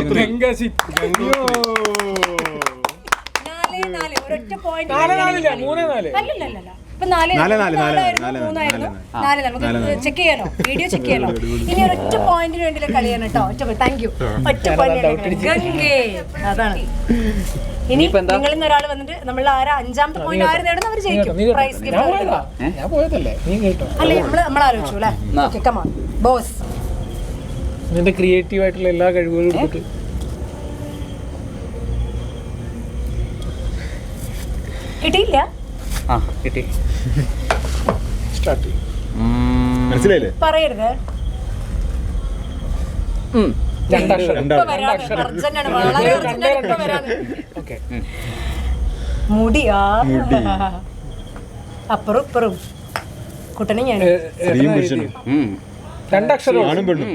ഒരൊറ്റ പോയിന്റ് 4-4 3-4. അല്ലല്ല ഇപ്പൊ 4-3 നമുക്ക് ചെക്ക് ചെയ്യാലോ, വീഡിയോ ചെക്ക് ചെയ്യാലോ. ഇനി ഒരൊറ്റ പോയിന്റിന് വേണ്ടിയുള്ള കളിയാണ് കേട്ടോ. Thank you. ഒറ്റ പോയിന്റ് ഗംഗേ. അതാണ്. ഇനി നിങ്ങളിൽ നിന്ന് ഒരാൾ വന്നിട്ട് നമ്മൾ ആരാ 5ാമത്തെ പോയിന്റ് ആര് നേടുന്ന അവർ ജയിക്കും. പ്രൈസ് ഞാൻ പോയതല്ലേ, നീ കേട്ടോ. അല്ലേ നമ്മൾ ആലോചിച്ചു അല്ലേ. Okay come on boss. നിന്റെ ക്രിയേറ്റീവ് ആയിട്ടുള്ള എല്ലാ കഴിവുകളും എടുത്തിട്ട് കിട്ടിയില്ല. കിട്ടി. സ്റ്റാർട്ട് ചെയ്യും. മനസ്സിലായില്ലേ? പറയരുത്. മുടിയാ അപ്പുറം ഇപ്പുറം കുട്ടനെ ഞാൻ സ്ത്രീയും പുരുഷനും. 2 അക്ഷരം. ആണും പെണ്ണും.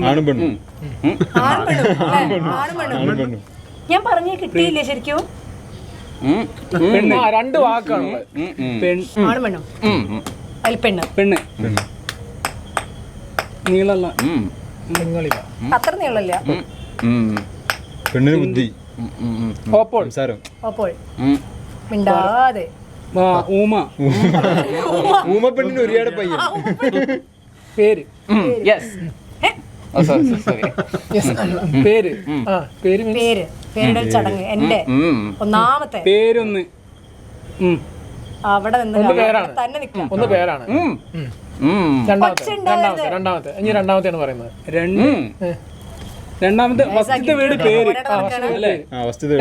ആണും പെണ്ണും. ആണും പെണ്ണും. ഞാൻ പറഞ്ഞേ കിട്ടിയില്ലേ ശരിക്കും. 2 വാക്കാണ്. ആണും പെണ്ണും. അതിൽ പെണ്ണ്. നീളല്ല, നിങ്ങളില്ല. അത്ര നീളല്ല. പെണ്ണിന് ബുദ്ധി, ഓപ്പോൾ സംസാരം. അപ്പോൾ മിണ്ടാതെ ഊമ, ഊമ പെണ്ണിന് ഒരുപാട് പയ്യൻ. പേര്. പേര്. പേര്. പേരുടെ ഒരു ചടങ്ങ്. എന്റെ ഒന്നാമത്തെ പേരൊന്ന്. അവിടെ നിന്ന് തന്നെ നിൽക്കാം. ഒന്ന് പേരാണ്. രണ്ടാമത്തെ ഇനി രണ്ടാമത്തെയാണ് പറയുന്നത്. രണ്ടാമത്തെ ഫസ്റ്റത്തെ വീട് പേര്.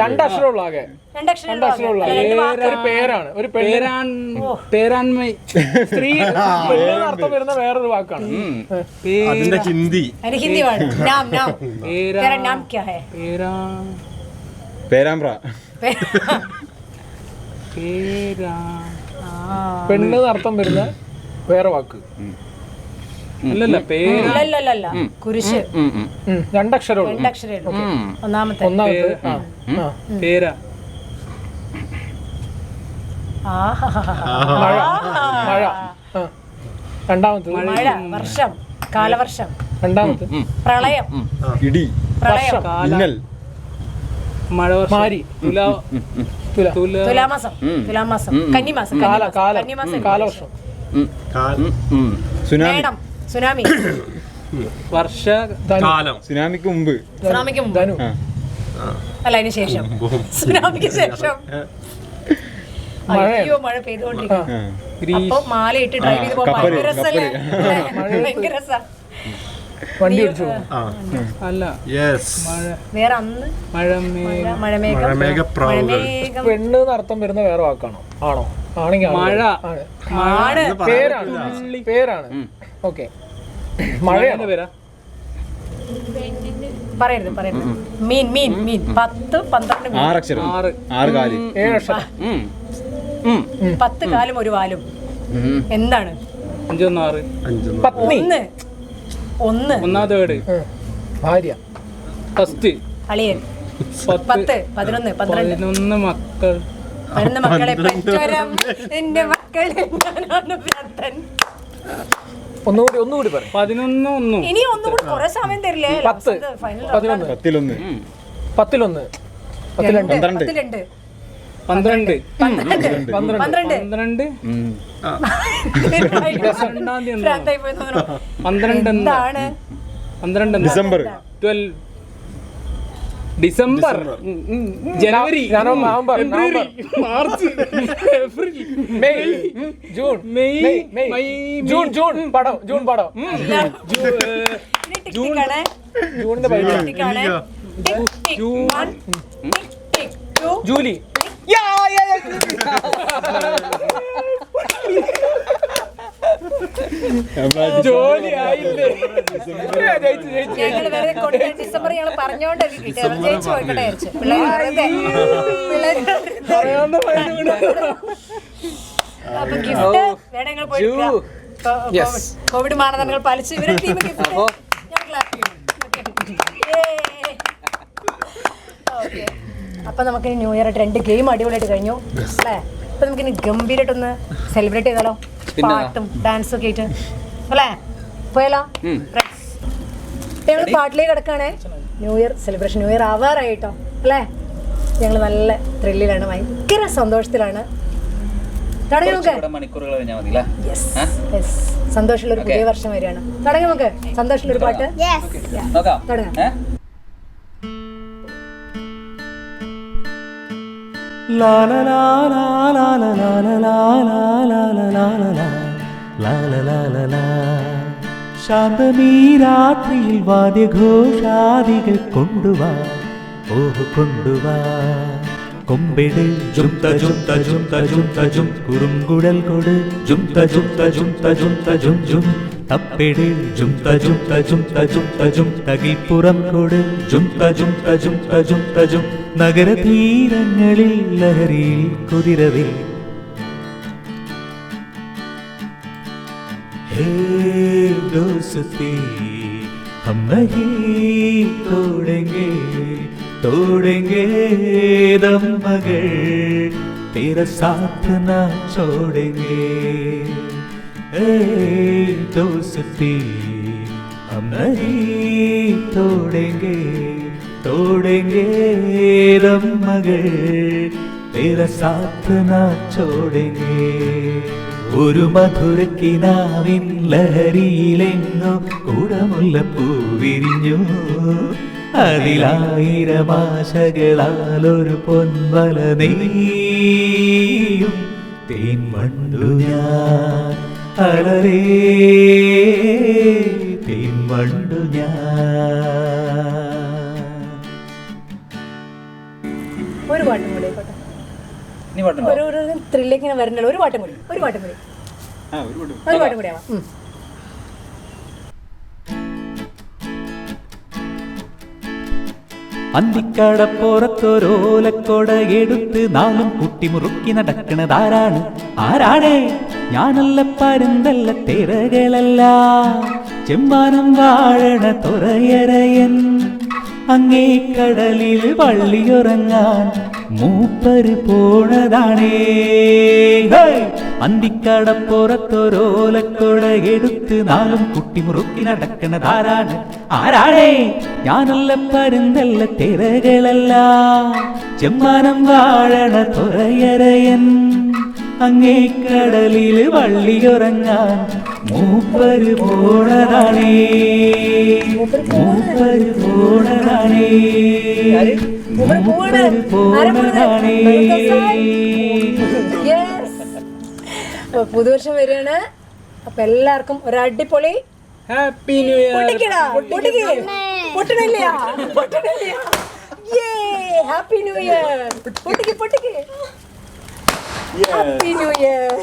2 അക്ഷരമുള്ള ആകെ. 2 അക്ഷരമുള്ള ഒരു പേരാണ്. ഒരു പേരാൺമൈ. സ്ത്രീ അർത്ഥം വരുന്ന വേറൊരു വാക്കാണ്. അതിന്റെ ഹിന്ദി. ഹിന്ദി വേണം. നാം നാം तेरा नाम क्या है? പേരാമ്പ്ര. പെണ്ണ് അർത്ഥം വരുന്ന വേറെ വാക്ക്. അല്ലല്ല കുരിശ്. 2 അക്ഷരമുള്ളൂ. 2 അക്ഷരമുള്ളൂ. ഒന്നാമത്തെ പേര. മഴ. രണ്ടാമത്തെ മഴ. വർഷം. കാലവർഷം. രണ്ടാമത്തെ പ്രളയം. ഇടി. പ്രളയം. മിന്നൽ. മഴ വർഷം മാരി തുലാ തുലാമാസം തുലാമാസം കന്നിമാസം കന്നിമാസം കാലവർഷം സുനാമി മേടം സുനാമി വർഷ കാലം സുനാമിക്ക് മുമ്പ് സുനാമിക്ക് മുമ്പ് ധനു ആ. അല്ല അതിന് ശേഷം സുനാമിക്ക് ശേഷം അയ്യോ മഴ പെയ്തുകൊണ്ടിരിക്കുന്നു ആ. അപ്പൊ മാലയിട്ട് ഡ്രൈവ് ചെയ്ത് പോകുമ്പോ കപ്പല്, ഭയങ്കര രസല്ലേ ഭയങ്കര രസാ വണ്ടി ഓടിച്ചു പോകും അല്ല മഴ വേറെ അന്ന് മഴമേഘം മഴമേഘം പെണ്ണ് എന്നർത്ഥം വരുന്ന വേറെ വാക്കാണോ ആണോ ആണെങ്കിൽ മഴ ആണ്. ആണ് പേരാണ് ഓക്കെ മഴയാണ് പേരാ പറയരുത് മീൻ മീൻ മീൻ 10 12 മീൻ 6 അക്ഷരം 6 കാല് 7 അക്ഷരം 10 കാലും ഒരു വാലും എന്താണ് 5 1 6 പത്നി ഒന്ന് ഒന്നാമത്തെ വീട് ഭാര്യ ഫസ്റ്റ് അളിയൻ 10 11 12 11 മക്കൾ 11 മക്കളെ പെറ്റോരം എന്റെ മക്കളെ ഞാനാണ് ഭ്രാന്തൻ. ഒന്നുകൂടി പറ 11 1 ഇനി ഒന്നുകൂടി കുറെ സമയം തരില്ലേ 10 ഫൈനൽ 11 10 10 12 12 12 ഭ്രാന്തായി പോയി തോന്നുന്നു. 12 എന്താണ് 12 ഡിസംബർ 12 ഡിസംബർ ജനുവരി November March April May June June പടം ജൂൺ പടം ഇനി ടിക് ടിക് ആണ്. ജൂണിന്റെ പൈസ ടിക് ആണ്. ടിക് ടിക് 1 ടിക് ടിക് 2 ജൂലി ജോലി ആയില്ലേ ഞങ്ങൾ വെറുതെ കൊണ്ട് ഡിസംബർ ഞങ്ങൾ പറഞ്ഞോണ്ട് കിട്ടിയത് ജയിച്ചു പോയിക്കട്ടെ വിചാരിച്ചു. അപ്പൊ ഗിഫ്റ്റ് വേണം നിങ്ങൾ പോയിട്ട് കോവിഡ് മാനദണ്ഡങ്ങൾ പാലിച്ച് ഇവരെ ടീം ഗിഫ്റ്റ് ഞാൻ ക്ലാപ്പ് ചെയ്യും. ഓക്കെ അപ്പൊ നമുക്ക് ന്യൂ ഇയർ ആയിട്ട് 2 ഗെയിം അടിപൊളിയായിട്ട് കഴിഞ്ഞു അല്ലേ? അപ്പൊ നമുക്കിനി ഗംഭീരമായിട്ടൊന്ന് സെലിബ്രേറ്റ് ചെയ്താലോ? പാട്ടും ഡാൻസും ഒക്കെ ആയിട്ട് അല്ലേ? പോയാലോ? ഞങ്ങൾ പാട്ടിലേക്ക് കിടക്കുകയാണേ. New year celebration new year ആവാറായിട്ടോ അല്ലേ? ഞങ്ങൾ നല്ല ത്രില്ലിലാണ്, ഭയങ്കര സന്തോഷത്തിലാണ്. തുടങ്ങി നമുക്ക് മണിക്കൂറുകൾ കഴിഞ്ഞാൽ മതി അല്ലേ? യെസ് സന്തോഷമുള്ള ഒരു പുതിയ വർഷം വരികയാണ്. തുടങ്ങി നമുക്ക് സന്തോഷമുള്ള ഒരു പാട്ട് നോക്കാം. തുടങ്ങാം. La la la la la la la la la la la la la la la la la la la ശാന്തമീ രാത്രിയിൽ വാദ്യഘോഷാദികൾ കൊണ്ടുവാ ഓഹ് കൊണ്ടുവാ കൊമ്പെട് ജുംത ജുംത ജുംത ജുംത ജും കുറുങ്കുഴൽ കൊട് ജുംത ജുംത ജുംത ജുംത ജും ജും തപ്പെട് ജുംത ജുംത ജുംത ജുംത ജും തകിപ്പുറം കൊട് ജുംത ജുംത ജുംത ജുംത ജും നഗരതീരങ്ങളിൽ ലഹരിയിൽ കുതിരവേ ഹേ ദോസ്തി ഹം നഹീ തോടെംഗേ तोड़ेंगे दम मगर तेरा साथ ना छोड़ेंगे ए दोस्ती हम नहीं तोड़ेंगे तोड़ेंगे दम मगर तेरा साथ ना छोड़ेंगे ഒരു മധുരക്കിനാവിൻ ലഹരിയിലെങ്ങോ കൂടമുല്ലപ്പൂ വിരിഞ്ഞു അതിലായിരം ആശകളാലൊരു പൊൻവല നെയ്യും തേൻ വണ്ടു ഞാൻ അലരേ തേൻ വണ്ടു ഞാൻ. ഒരു പാട്ടും കൂടി ആയിക്കോട്ടെ. നീ പാട്ടുണ്ടോ? ഒരു ത്രില്ലേക്ക് ഇങ്ങനെ വരണ്ടല്ലോ. ഒരു പാട്ടും കൂടി ഒരു പാട്ടും കൂടി ആവാം. അന്തിക്കടപ്പുറത്തൊരോലക്കൊട എടുത്ത് നാലും കുട്ടി മുറുക്കി നടക്കണതാരാണ്? ആരാണ്? ഞാനല്ല പരുന്തല്ല തിരകളല്ല ചെമ്മാനം വാഴണ തുറയരയൻ അങ്ങേ കടലിൽ വള്ളിയുറങ്ങാൻ മൂപ്പര് പോണതാണേ. അന്തിക്കടപ്പുറത്തൊരോലക്കൊട എടുത്ത് നാളും കുട്ടി മുറുക്കി നടക്കണതാരാണ്? ആരാണേ? ഞാനല്ല പരുന്തല്ല തിരകളല്ല ചെമ്മാനം വാഴണ തുറയരയൻ അങ്ങേ കടലിൽ വള്ളിയുറങ്ങാൻ മൂപ്പര് പോണതാണേ മൂപ്പര് പോണതാണേ മൂപ്പര് പോണതാണേ. പുതുവർഷം വരികയാണ്. അപ്പൊ എല്ലാവർക്കും ഒരു അടിപൊളി happy new year. Happy new year. Happy new year.